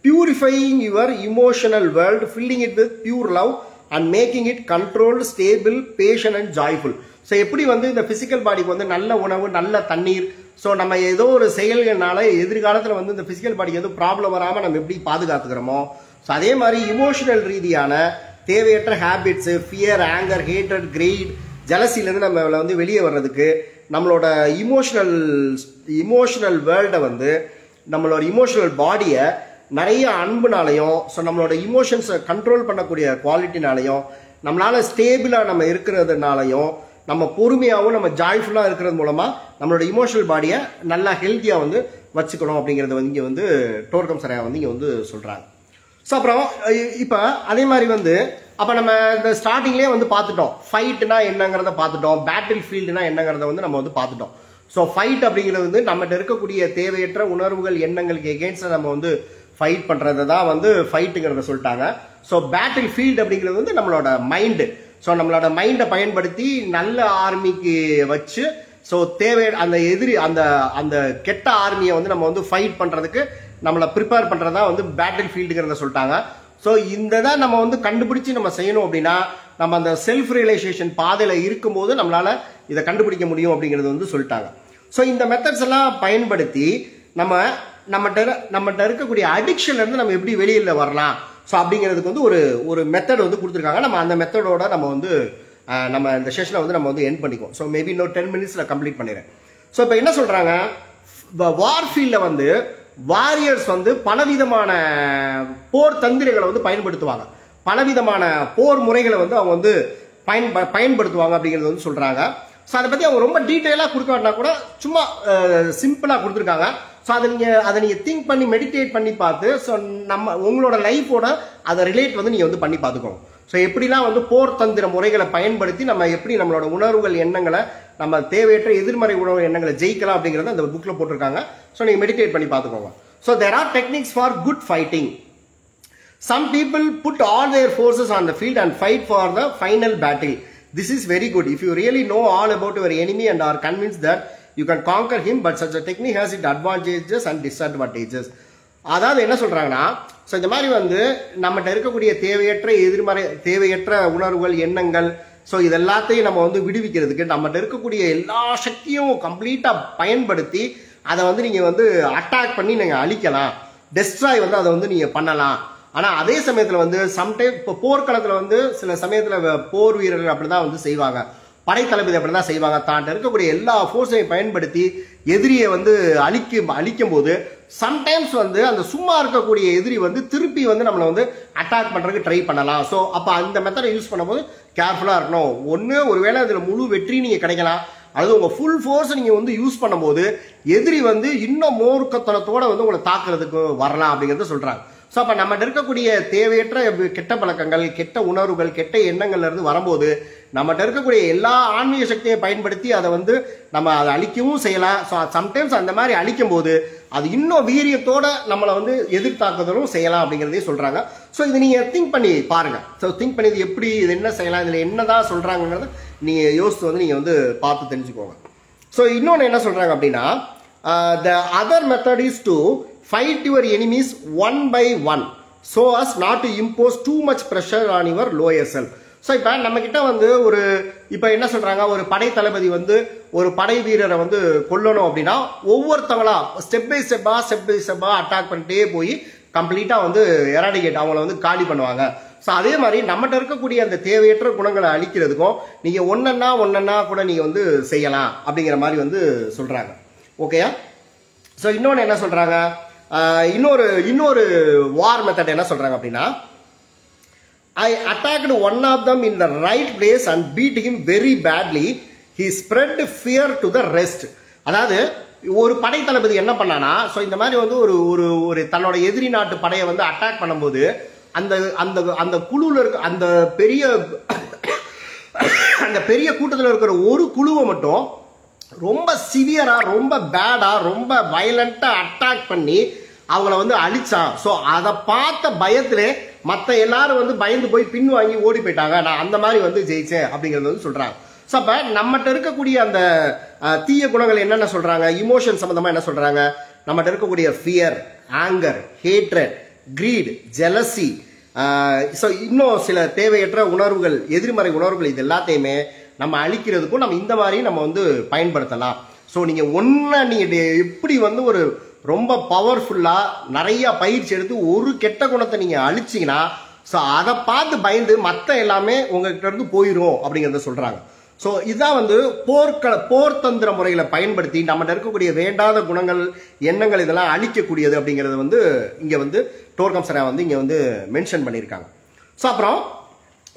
purifying your emotional world, filling it with pure love and making it controlled, stable, patient and joyful. So எப்படி வந்து இந்த பிசிக்கல் பாடிக்கு வந்து நல்ல உணவு, நல்ல தண்ணீர், ஸோ நம்ம ஏதோ ஒரு செயல்கள்னால எதிர்காலத்தில் வந்து இந்த பிசிக்கல் பாடிக்கு எதுவும் ப்ராப்ளம் வராமல் நம்ம எப்படி பாதுகாத்துக்கிறோமோ, ஸோ அதே மாதிரி இமோஷனல் ரீதியான தேவையற்ற habits, fear, anger, hatred, greed, ஜலசிலேருந்து நம்ம வந்து வெளியே வர்றதுக்கு நம்மளோட இமோஷனல் வேர்ல்டை வந்து நம்மளோட இமோஷனல் பாடியை நிறைய அன்புனாலையும், ஸோ நம்மளோட இமோஷன்ஸை கண்ட்ரோல் பண்ணக்கூடிய குவாலிட்டினாலையும், நம்மளால ஸ்டேபிளாக நம்ம இருக்கிறதுனாலையும், நம்ம பொறுமையாகவும் நம்ம ஜாய்ஃபுல்லாக இருக்கிறது மூலமா நம்மளோட இமோஷனல் பாடியை நல்லா ஹெல்த்தியாக வந்து வச்சுக்கணும் அப்படிங்கிறத வந்து இங்கே வந்து டோர்கம் சரையா வந்து இங்கே வந்து சொல்கிறாங்க. ஸோ அப்புறம் இப்போ அதே மாதிரி வந்து அப்போ நம்ம இந்த ஸ்டார்டிங்லேயே வந்து பார்த்துட்டோம், ஃபைட்னா என்னங்கிறத பார்த்துட்டோம், பேட்டில் ஃபீல்டுனா என்னங்கிறத வந்து நம்ம வந்து பார்த்துட்டோம். ஸோ ஃபைட் அப்படிங்கிறது வந்து நம்மகிட்ட இருக்கக்கூடிய தேவையற்ற உணர்வுகள், எண்ணங்களுக்கு எகெயின்ஸ்டாக நம்ம வந்து ஃபைட் பண்றது தான் வந்து ஃபைட்டுங்கிறத சொல்லிட்டாங்க. ஸோ பேட்டில் ஃபீல்டு அப்படிங்கிறது வந்து நம்மளோட மைண்டு. ஸோ நம்மளோட மைண்டை பயன்படுத்தி நல்ல ஆர்மிக்கு வச்சு, ஸோ தேவை அந்த எதிரி அந்த அந்த கெட்ட ஆர்மியை வந்து நம்ம வந்து ஃபைட் பண்றதுக்கு நம்மளை ப்ரிப்பேர் பண்றதா வந்து பேட்டில் ஃபீல்டுங்கிறத சொல்லிட்டாங்க. ஸோ இந்த தான் நம்ம வந்து கண்டுபிடிச்சு நம்ம செய்யணும் அப்படின்னா நம்ம அந்த செல்ஃப் ரியலைசேஷன் பாதையில இருக்கும்போது நம்மளால இதை கண்டுபிடிக்க முடியும் அப்படிங்கிறது வந்து சொல்லிட்டாங்க. ஸோ இந்த மெத்தட்ஸ் எல்லாம் பயன்படுத்தி நம்மகிட்ட இருக்கக்கூடிய அடிக்ஷன்ல இருந்து நம்ம எப்படி வெளியில வரலாம், ஸோ அப்படிங்கிறதுக்கு வந்து ஒரு மெத்தட் வந்து கொடுத்துருக்காங்க. நம்ம அந்த மெத்தடோட நம்ம வந்து நம்ம இந்த செஷனை வந்து நம்ம வந்து எண்ட் பண்ணிக்குவோம். ஸோ மேபி இன்னொரு 10 மினிட்ஸ்ல கம்ப்ளீட் பண்ணிடுறேன். ஸோ இப்போ என்ன சொல்றாங்க, வார் ஃபீல்ட்ல வந்து வாரியர்ஸ் வந்து பலவிதமான போர் தந்திரங்களை வந்து பயன்படுத்துவாங்க, பலவிதமான போர் முறைகளை வந்து அவங்க வந்து பயன்படுத்துவாங்க அப்படிங்கிறது வந்து சொல்றாங்க. ஸோ அதை பத்தி அவங்க ரொம்ப டீட்டெயிலா கொடுக்காட்டினா கூட சும்மா சிம்பிளா கொடுத்துருக்காங்க. ஸோ அதை நீங்க திங்க் பண்ணி மெடிடேட் பண்ணி பார்த்து, ஸோ உங்களோட லைஃபோட அதை ரிலேட் வந்து நீங்க வந்து பண்ணி பார்த்துக்கோங்க. ஸோ எப்படிலாம் வந்து போர் தந்திர முறைகளை பயன்படுத்தி நம்ம எப்படி நம்மளோட உணர்வுகள் எண்ணங்களை நம்ம தேவையற்ற எதிர்மறை உணர்வு எண்ணங்களை ஜெயிக்கலாம் அப்படிங்கிறத அந்த புக்கில் போட்டிருக்காங்க. ஸோ நீங்கள் மெடிடேட் பண்ணி பார்த்துக்கோங்க. So there are techniques for good fighting. Some people put all their forces on the field and fight for the final battle. This is very good. If you really know all about your enemy and are convinced that you can conquer him, but such a technique has its advantages and disadvantages. அதாவது என்ன சொல்றாங்கன்னா, so இந்த மாதிரி வந்து நம்மகிட்ட இருக்கக்கூடிய தேவையற்ற எதிர்மறை தேவையற்ற உணர்வுகள் எண்ணங்கள், ஸோ இது எல்லாத்தையும் நம்ம வந்து விடுவிக்கிறதுக்கு நம்மகிட்ட இருக்கக்கூடிய எல்லா சக்தியும் கம்ப்ளீட்டா பயன்படுத்தி அதை வந்து நீங்க வந்து அட்டாக் பண்ணி நீங்க அழிக்கலாம், டெஸ்ட்ராய் வந்து அதை வந்து நீங்க பண்ணலாம். ஆனா அதே சமயத்துல வந்து சம்டைம் இப்போ போர்க்களத்துல வந்து சில சமயத்துல போர் வீரர்கள் அப்படிதான் வந்து செய்வாங்க, படை தளபதி அப்படிதான் செய்வாங்க. தான் இருக்கக்கூடிய எல்லா ஃபோர்ஸையும் பயன்படுத்தி எதிரியை வந்து அழிக்கும் போது சம்டைம்ஸ் வந்து அந்த சும்மா இருக்கக்கூடிய எதிரி வந்து திருப்பி வந்து நம்மளை வந்து அட்டாக் பண்றதுக்கு ட்ரை பண்ணலாம். ஸோ அப்ப அந்த மெத்தடை யூஸ் பண்ணும்போது கேர்ஃபுல்லா இருக்கணும். ஒருவேளை அதுல முழு வெற்றி நீங்க கிடைக்கலாம், அது உங்க ஃபுல் ஃபோர்ஸ் நீங்க வந்து யூஸ் பண்ணும்போது எதிரி வந்து இன்னும் மூர்க்கத்தனத்தோட வந்து உங்களை தாக்குறதுக்கு வரலாம் அப்படிங்கறத சொல்றாங்க. ஸோ அப்போ நம்ம இருக்கக்கூடிய தேவையற்ற கெட்ட பழக்கங்கள், கெட்ட உணர்வுகள், கெட்ட எண்ணங்கள்ல இருந்து வரும்போது நம்மகிட்ட இருக்கக்கூடிய எல்லா ஆன்மீக சக்தியை பயன்படுத்தி அதை வந்து நம்ம அதை அழிக்கவும் செய்யலாம். ஸோ சம்டைம்ஸ் அந்த மாதிரி அழிக்கும் போது அது இன்னும் வீரியத்தோட நம்மளை வந்து எதிர்த்தாக்குதலும் செய்யலாம் அப்படிங்கிறதையும் சொல்றாங்க. ஸோ இது நீங்க திங்க் பண்ணி பாருங்க. ஸோ திங்க் பண்ணி இது எப்படி, இது என்ன செய்யலாம், இதுல என்னதான் சொல்றாங்கிறத நீங்க யோசித்து வந்து நீங்க வந்து பார்த்து தெரிஞ்சுக்கோங்க. ஸோ இன்னொன்று என்ன சொல்றாங்க அப்படின்னா, the other method is to fight your enemies one by one so as not to impose too much pressure on your lower self. So இப்போ நம்ம கிட்ட வந்து இப்போ என்ன சொல்றாங்க, ஒரு படை தளபதி வந்து ஒரு படை வீரரை வந்து கொல்லணும் அப்படின்னா ஒவ்வொருத்தவங்களா ஸ்டெப் பை ஸ்டெப்பா அட்டாக் பண்ணிட்டே போய் கம்ப்ளீட்டா வந்து எராடிகேட் அவங்கள வந்து காலி பண்ணுவாங்க. ஸோ அதே மாதிரி நம்மகிட்ட இருக்கக்கூடிய அந்த தேவையற்ற குணங்களை அழிக்கிறதுக்கும் நீங்க ஒன்னொன்னா கூட நீங்க வந்து செய்யலாம் அப்படிங்கிற மாதிரி வந்து சொல்றாங்க. ஓகேயா? ஸோ இன்னொன்று என்ன சொல்றாங்க, இன்னொரு வார் மெத்தட் என்ன சொல்றாங்க அப்படின்னா, I attacked one of them in the right place and beat him very badly. He spread fear to the rest. அதாவது ஒரு படை தளபதி என்ன பண்ணானா, ஸோ இந்த மாதிரி வந்து ஒரு தன்னோட எதிரி நாட்டு படையை வந்து அட்டாக் பண்ணும்போது அந்த அந்த அந்த குழுவில் இருக்க அந்த பெரிய கூட்டத்தில் இருக்கிற ஒரு குழுவை மட்டும் ரொம்ப சிவியரா, ரொம்ப பேடா, ரொம்ப வயலண்டா அட்டாக் பண்ணி அவங்கள வந்து அழிச்சான். ஸோ அதை பார்த்த பயத்திலே மற்ற எல்லாரும் வந்து பயந்து போய் பின் வாங்கி ஓடி போயிட்டாங்க, நான் அந்த மாதிரி வந்து ஜெயிச்சேன் அப்படிங்கிறது வந்து சொல்றாங்க. ஸோ அப்ப நம்மகிட்ட இருக்கக்கூடிய அந்த தீய குணங்கள் என்னென்ன சொல்றாங்க, இமோஷன் சம்பந்தமா என்ன சொல்றாங்க, நம்மகிட்ட இருக்கக்கூடிய fear, anger, hatred, greed, jealousy, so இன்னும் சில தேவையற்ற உணர்வுகள், எதிர்மறை உணர்வுகள், இது எல்லாத்தையுமே நம்ம அழிக்கிறதுக்கும் நம்ம இந்த மாதிரி நம்ம வந்து பயன்படுத்தலாம். ஸோ நீங்க நீங்க எப்படி வந்து ஒரு ரொம்ப பவர்ஃபுல்லா நிறைய பயிற்சி எடுத்து ஒரு கெட்ட குணத்தை நீங்க அழிச்சீங்கன்னா ஸோ அதை பார்த்து பயந்து மற்ற எல்லாமே உங்ககிட்ட இருந்து போயிடும் அப்படிங்கிறத சொல்றாங்க. ஸோ இதுதான் வந்து போர் தந்திர முறைகளை பயன்படுத்தி நம்மகிட்ட இருக்கக்கூடிய வேண்டாத குணங்கள், எண்ணங்கள் இதெல்லாம் அழிக்கக்கூடியது அப்படிங்கிறது வந்து இங்க வந்து டோர்கம் சரா வந்து இங்க வந்து மென்ஷன் பண்ணியிருக்காங்க. ஸோ அப்புறம்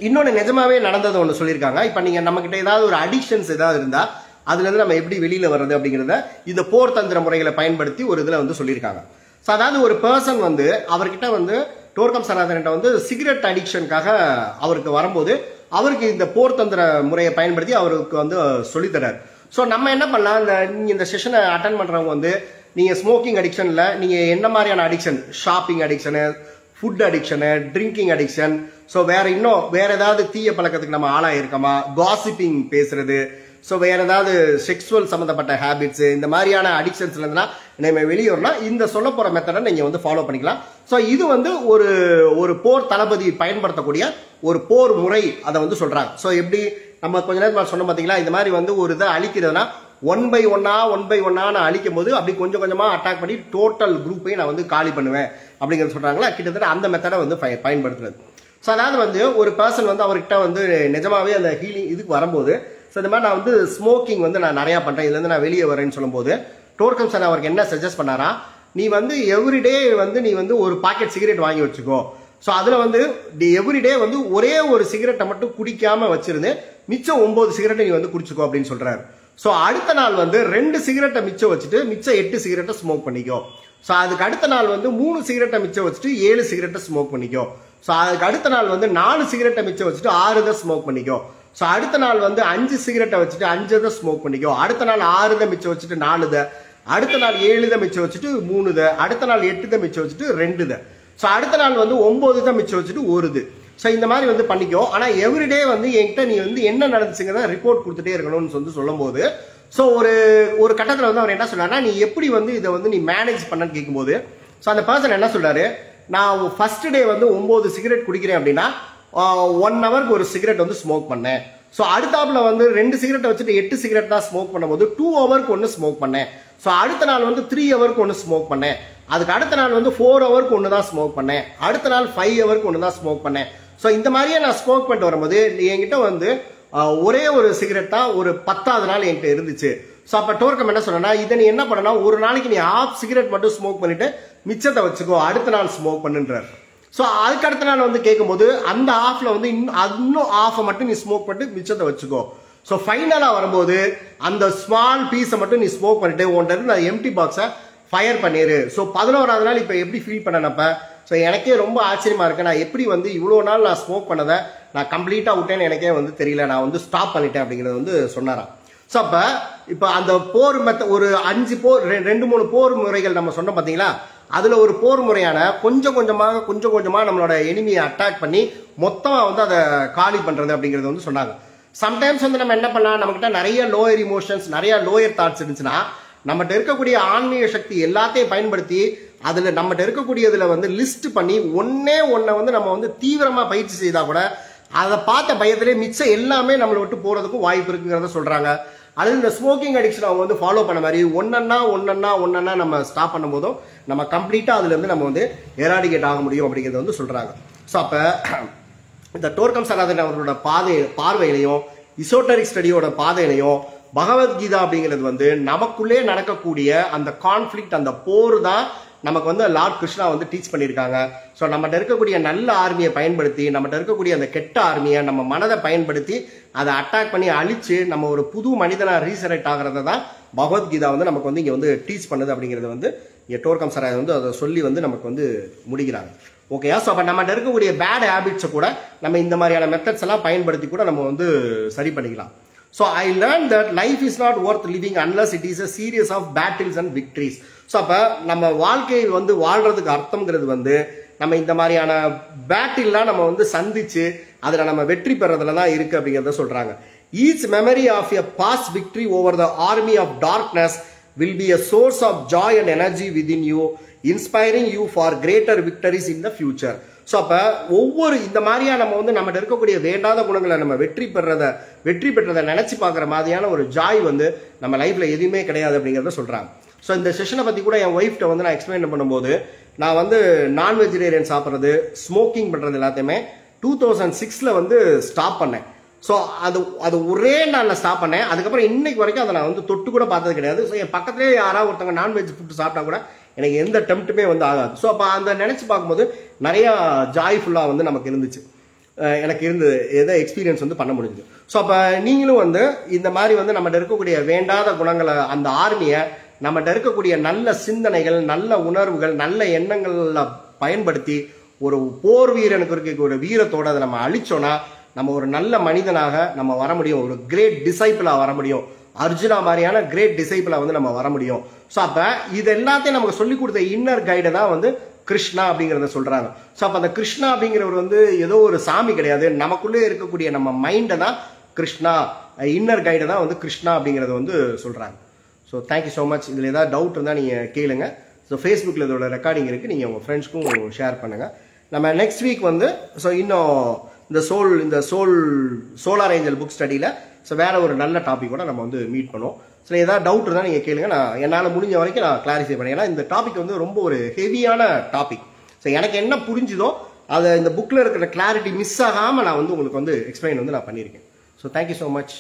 இன்னொன்று நிஜமாவே நடந்தது ஒன்று சொல்லியிருக்காங்க. இப்போ நீங்க நம்ம கிட்ட ஏதாவது ஒரு அடிக்ஷன்ஸ் ஏதாவது இருந்தா அதுல இருந்து நம்ம எப்படி வெளியில வர்றது அப்படிங்கிறத இந்த போர் தந்திர முறைகளை பயன்படுத்தி ஒரு இதுல வந்து சொல்லியிருக்காங்க. ஸோ அதாவது ஒரு பர்சன் வந்து அவர்கிட்ட வந்து டோர்கம் சனாதன்கிட்ட வந்து சிகரெட் அடிக்ஷனுக்காக அவருக்கு வரும்போது அவருக்கு இந்த போர் தந்திர முறையை பயன்படுத்தி அவருக்கு வந்து சொல்லித்தராரு. ஸோ நம்ம என்ன பண்ணலாம், இந்த செஷனை அட்டன் பண்றவங்க வந்து நீங்க ஸ்மோக்கிங் அடிக்ஷன்ல நீங்க என்ன மாதிரியான addiction, shopping addiction, food addiction, drinking addiction, so வேற ஏதாவது தீய பழக்கத்துக்கு நம்ம ஆளாயிருக்கோமா, காசிப்பிங் பேசுறது, ஸோ வேற ஏதாவது செக்ஸுவல் சம்பந்தப்பட்ட ஹேபிட்ஸ், இந்த மாதிரியான அடிக்ஷன்ஸ்ல இருந்துன்னா நம்ம வெளியே வரலாம், இந்த சொல்ல போற மெத்தடை நீங்க வந்து ஃபாலோ பண்ணிக்கலாம். ஸோ இது வந்து ஒரு போர் தளபதி பயன்படுத்தக்கூடிய ஒரு போர் முறை, அதை வந்து சொல்றாங்க. ஸோ எப்படி நம்ம கொஞ்ச நேரத்தில் சொன்ன பார்த்தீங்களா, இந்த மாதிரி வந்து ஒரு இதை அழிக்கிறதுனா ஒன் பை ஒன்னா நான் அழிக்கும் போது அப்படி கொஞ்சம் கொஞ்சமா அட்டாக் பண்ணி டோட்டல் குரூப்பையும் நான் வந்து காலி பண்ணுவேன் அப்படிங்கிறது சொல்றாங்களா. கிட்டத்தட்ட அந்த மெத்தடை வந்து பயன்படுத்துறது. ஸோ அதாவது வந்து ஒரு பர்சன் வந்து அவர்கிட்ட வந்து நிஜமாவே அந்த ஹீலிங் இதுக்கு வரும்போது, ஸோ இந்த மாதிரி நான் வந்து ஸ்மோக்கிங் வந்து நான் நிறையா பண்ணுறேன், இதுலேருந்து நான் வெளியே வரேன்னு சொல்லும்போது டோர்கம் சார் அவருக்கு என்ன சஜஸ்ட் பண்ணாரா, நீ வந்து எவ்ரிடே வந்து நீ வந்து ஒரு பாக்கெட் சிகரெட் வாங்கி வச்சுக்கோ. ஸோ அதில் வந்து எவ்ரிடே வந்து ஒரே ஒரு சிகரெட்டை மட்டும் குடிக்காம வச்சிருந்து மிச்சம் 9 சிகரெட்டை நீ வந்து குடிச்சுக்கோ அப்படின்னு சொல்றாரு. ஸோ அடுத்த நாள் வந்து 2 சிகரெட்டை மிச்சம் வச்சுட்டு மிச்சம் 8 சிகரெட்டை ஸ்மோக் பண்ணிக்கோ. ஸோ அதுக்கு அடுத்த நாள் வந்து 3 சிகரெட்டை மிச்சம் வச்சுட்டு 7 சிகரெட்டை ஸ்மோக் பண்ணிக்கோ. ஸோ அதுக்கு அடுத்த நாள் வந்து 4 சிகரெட்டை மிச்சம் வச்சுட்டு 6 இதை ஸ்மோக் பண்ணிக்கோ. ஸோ அடுத்த நாள் வந்து 5 சிகரெட்டை வச்சுட்டு 5 இதை ஸ்மோக் பண்ணிக்கோ. அடுத்த நாள் 6 இதை மிச்சம் வச்சுட்டு 4 இதை, அடுத்த நாள் 7 இதை மிச்சம் வச்சுட்டு 3 இதை, அடுத்த நாள் 8 இதை மிச்சம் வச்சுட்டு 2 இதை, ஸோ அடுத்த நாள் வந்து 9 இதை மிச்சம் வச்சுட்டு 1 இது. ஸோ இந்த மாதிரி வந்து பண்ணிக்கோ. ஆனால் எவ்ரிடே வந்து என்கிட்ட நீ வந்து என்ன நடந்துச்சுங்கிறத ரிப்போர்ட் கொடுத்துட்டே இருக்கணும்னு வந்து சொல்லும் போது, ஸோ ஒரு கட்டத்தில் வந்து அவர் என்ன சொல்றாருன்னா, நீ எப்படி வந்து இதை வந்து நீ மேனேஜ் பண்ணன்னு கேட்கும்போது, ஸோ அந்த பர்சன் என்ன சொல்றாரு, நான் ஃபர்ஸ்ட் டே வந்து 9 சிகரெட் குடிக்கிறேன் அப்படின்னா 1 ஹவருக்கு ஒரு சிகரெட் வந்து ஸ்மோக் பண்ணேன். ஸோ அடுத்தாப்புல வந்து 2 சிகரெட்டை வச்சுட்டு 8 சிகரெட் தான் ஸ்மோக் பண்ணும்போது 2 ஹவருக்கு ஒன்று ஸ்மோக் பண்ணேன். ஸோ அடுத்த நாள் வந்து 3 ஹவருக்கு ஒன்று ஸ்மோக் பண்ணேன். அதுக்கு அடுத்த நாள் வந்து 4 ஹவருக்கு ஒன்று தான் ஸ்மோக் பண்ணேன். அடுத்த நாள் 5 ஹவருக்கு ஒன்று தான் ஸ்மோக் பண்ணேன். ஸோ இந்த மாதிரியே நான் ஸ்மோக் பண்ணிட்டு வரும்போது என்கிட்ட வந்து ஒரே ஒரு சிகரெட் தான் ஒரு 10வது நாள் என்கிட்ட இருந்துச்சு. ஸோ அப்போ டோர்க்கம் என்ன சொன்னா, இதை நீ என்ன பண்ணனா, ஒரு நாளைக்கு நீ ½ சிகரெட் மட்டும் ஸ்மோக் பண்ணிட்டு மிச்சத்தை வச்சுக்கோ, அடுத்த நாள் ஸ்மோக் பண்ணுன்றார். ஸோ அதுக்கு அடுத்த நாள் வந்து கேட்கும்போது அந்த ½ வந்து இன்னும் ½ மட்டும் நீ ஸ்மோக் பண்ணிட்டு மிச்சத்தை வச்சுக்கோ. ஸோ ஃபைனலாக வரும்போது அந்த ஸ்மால் பீஸை மட்டும் நீ ஸ்மோக் பண்ணிட்டு உன்கிட்ட இருந்து அந்த எம்டி பாக்ஸை ஃபயர் பண்ணிடு. ஸோ 11வது நாள் இப்போ எப்படி ஃபீல் பண்ணனப்ப, ஸோ எனக்கே ரொம்ப ஆச்சரியமா இருக்கு. நான் எப்படி வந்து இவ்வளோ நாள் நான் ஸ்மோக் பண்ணதை நான் கம்ப்ளீட்டாக விட்டேன்னு எனக்கே வந்து தெரியல, நான் வந்து ஸ்டாப் பண்ணிட்டேன் அப்படிங்கிறது வந்து சொன்னாராம். ஸோ அப்போ இப்போ அந்த போர் ஒரு 5 போர் 2-3 போர் முறைகள் நம்ம சொன்னோம் பார்த்தீங்களா, அதில் ஒரு போர் முறையான கொஞ்சம் கொஞ்சமாக நம்மளோட எனிமியை அட்டாக் பண்ணி மொத்தமாக வந்து அதை காலி பண்ணுறது அப்படிங்கிறது வந்து சொன்னாங்க. சம்டைம்ஸ் வந்து நம்ம என்ன பண்ணலாம், நம்மகிட்ட நிறைய லோயர் இமோஷன்ஸ், நிறைய லோயர் தாட்ஸ் இருந்துச்சுன்னா நம்மகிட்ட இருக்கக்கூடிய ஆன்மீக சக்தி எல்லாத்தையும் பயன்படுத்தி அதில் நம்மகிட்ட இருக்கக்கூடியதில் வந்து லிஸ்ட் பண்ணி ஒன்னே வந்து நம்ம வந்து தீவிரமாக பயிற்சி செய்தால் கூட அதை பார்த்த பயத்திலே மிச்சம் எல்லாமே நம்மளை விட்டு போகிறதுக்கும் வாய்ப்பு இருக்குங்கிறத சொல்கிறாங்க. அது இந்த ஸ்மோக்கிங் அடிக்ஷன் அவங்க வந்து ஃபாலோ பண்ண மாதிரி ஒன்னொன்னா நம்ம ஸ்டாப் பண்ணும் போதும் நம்ம கம்ப்ளீட்டாக அதுலேருந்து நம்ம வந்து எராடிகேட் ஆக முடியும் அப்படிங்கிறத வந்து சொல்கிறாங்க. ஸோ அப்போ இந்த டோர்க்கம் சனாதன் அவர்களோட பார்வையிலையும் இசோட்டரிக் ஸ்டடியோட பாதையிலையும் பகவத்கீதா அப்படிங்கிறது வந்து நமக்குள்ளே நடக்கக்கூடிய அந்த கான்ஃப்ளிக்ட், அந்த போர் தான் நமக்கு வந்து லார்ட் கிருஷ்ணா வந்து டீச் பண்ணியிருக்காங்க. ஸோ நம்மகிட்ட இருக்கக்கூடிய நல்ல ஆர்மியை பயன்படுத்தி, நம்மகிட்ட இருக்கக்கூடிய அந்த கெட்ட ஆர்மியை நம்ம மனதை பயன்படுத்தி அதை அட்டாக் பண்ணி அழிச்சு நம்ம ஒரு புது மனிதனாக ரீசரெக்ட் ஆகிறத தான் பகவத்கீதா வந்து நமக்கு வந்து இங்கே வந்து டீச் பண்ணுது அப்படிங்கிறது வந்து இங்கே டோர்க்கம் சராய் வந்து அதை சொல்லி வந்து நமக்கு வந்து முடிக்கிறாங்க. ஓகேயா? ஸோ அப்போ நம்மகிட்ட இருக்கக்கூடிய பேட் ஹேபிட்ஸை கூட நம்ம இந்த மாதிரியான மெத்தட்ஸ் எல்லாம் பயன்படுத்தி கூட நம்ம வந்து சரி பண்ணிக்கலாம். So I learned that life is not worth living unless it is a series of battles and victories. So அப்ப நம்ம வாழ்க்கையை வந்து வாழ்றதுக்கு அர்த்தம்ங்கிறது வந்து நம்ம இந்த மாதிரியான பேட்டில்லாம் நம்ம வந்து சந்திச்சு அதுல நம்ம வெற்றி பெறதுல தான் இருக்கு அப்படிங்கறத சொல்றாங்க. Each memory of a past victory over the army of darkness will be a source of joy and energy within you, inspiring you for greater victories in the future. So அப்போ ஒவ்வொரு இந்த மாதிரியா நம்ம வந்து நம்மகிட்ட இருக்கக்கூடிய வேண்டாத குணங்களை நம்ம வெற்றி பெற்றதை நினைச்சு பார்க்குற மாதிரியான ஒரு ஜாய் வந்து நம்ம லைஃப்ல எதுவுமே கிடையாது அப்படிங்கிறத சொல்றாங்க. ஸோ இந்த செஷனை பத்தி கூட என் ஒய்ஃப்ட்ட வந்து நான் எக்ஸ்பிளைன் பண்ணும்போது, நான் வந்து நான் வெஜிடேரியன் சாப்பிட்றது, ஸ்மோக்கிங் பண்றது எல்லாத்தையுமே 2006 வந்து ஸ்டாப் பண்ணேன். ஸோ அது ஒரே நாளில் ஸ்டாப் பண்ணேன். அதுக்கப்புறம் இன்னைக்கு வரைக்கும் அதை நான் வந்து தொட்டு கூட பார்த்தது கிடையாது. ஸோ என் பக்கத்துலேயே யாராவது ஒருத்தவங்க நான்வெஜ் ஃபுட்டு சாப்பிட்டா கூட எனக்கு எந்த டெம்ப்ட்டுமே வந்து ஆகாது. ஸோ அப்போ அந்த நினைச்சு பார்க்கும்போது நிறைய ஜாய்ஃபுல்லாக வந்து நமக்கு இருந்துச்சு, எனக்கு இருந்தது எதை எக்ஸ்பீரியன்ஸ் வந்து பண்ண முடிஞ்சுது. ஸோ அப்போ நீங்களும் வந்து இந்த மாதிரி வந்து நம்மகிட்ட இருக்கக்கூடிய வேண்டாத குணங்களை, அந்த ஆர்மியை நம்மகிட்ட இருக்கக்கூடிய நல்ல சிந்தனைகள், நல்ல உணர்வுகள், நல்ல எண்ணங்களில் பயன்படுத்தி ஒரு போர் வீரனுக்கு இருக்க ஒரு வீரத்தோடு அதை நம்ம அழிச்சோன்னா நம்ம ஒரு நல்ல மனிதனாக நம்ம வர முடியும், ஒரு கிரேட் டிசைபிளாக வர முடியும், அர்ஜுனா மாதிரியான கிரேட் டிசைபிளா வந்து நம்ம வர முடியும். ஸோ அப்ப இது எல்லாத்தையும் நமக்கு சொல்லி கொடுத்த இன்னர் கைடை தான் வந்து கிருஷ்ணா அப்படிங்கிறத சொல்றாங்க. ஸோ அப்ப அந்த கிருஷ்ணா அப்படிங்கிறவர் வந்து ஏதோ ஒரு சாமி கிடையாது, நமக்குள்ளே இருக்கக்கூடிய நம்ம மைண்டை தான் கிருஷ்ணா, இன்னர் கைடை தான் வந்து கிருஷ்ணா அப்படிங்கிறத வந்து சொல்றாங்க. So thank you so much. இதில் ஏதாவது டவுட் இருந்தால் நீங்கள் கேளுங்க. ஸோ ஃபேஸ்புக்கில் இதோட ரெக்கார்டிங் இருக்குது, நீங்கள் உங்கள் ஃப்ரெண்ட்ஸ்க்கும் ஷேர் பண்ணுங்கள். நம்ம நெக்ஸ்ட் வீக் வந்து ஸோ இன்னும் இந்த சோலார் ஏஞ்சல் புக் ஸ்டடியில் ஸோ வேற ஒரு நல்ல டாபிக் கூட நம்ம வந்து மீட் பண்ணுவோம். ஸோ ஏதாவது டவுட் இருந்தால் நீங்கள் கேளுங்க, நான் என்னால் முடிஞ்ச வரைக்கும் நான் கிளாரிஃபை பண்ணேன். ஏன்னா இந்த டாபிக் வந்து ரொம்ப ஒரு ஹெவியான டாபிக். ஸோ எனக்கு என்ன புரிஞ்சுதோ அதை இந்த புக்கில் இருக்கிற கிளாரிட்டி மிஸ் ஆகாமல் நான் வந்து உங்களுக்கு வந்து எக்ஸ்பிளைன் வந்து நான் பண்ணியிருக்கேன். So thank you so much.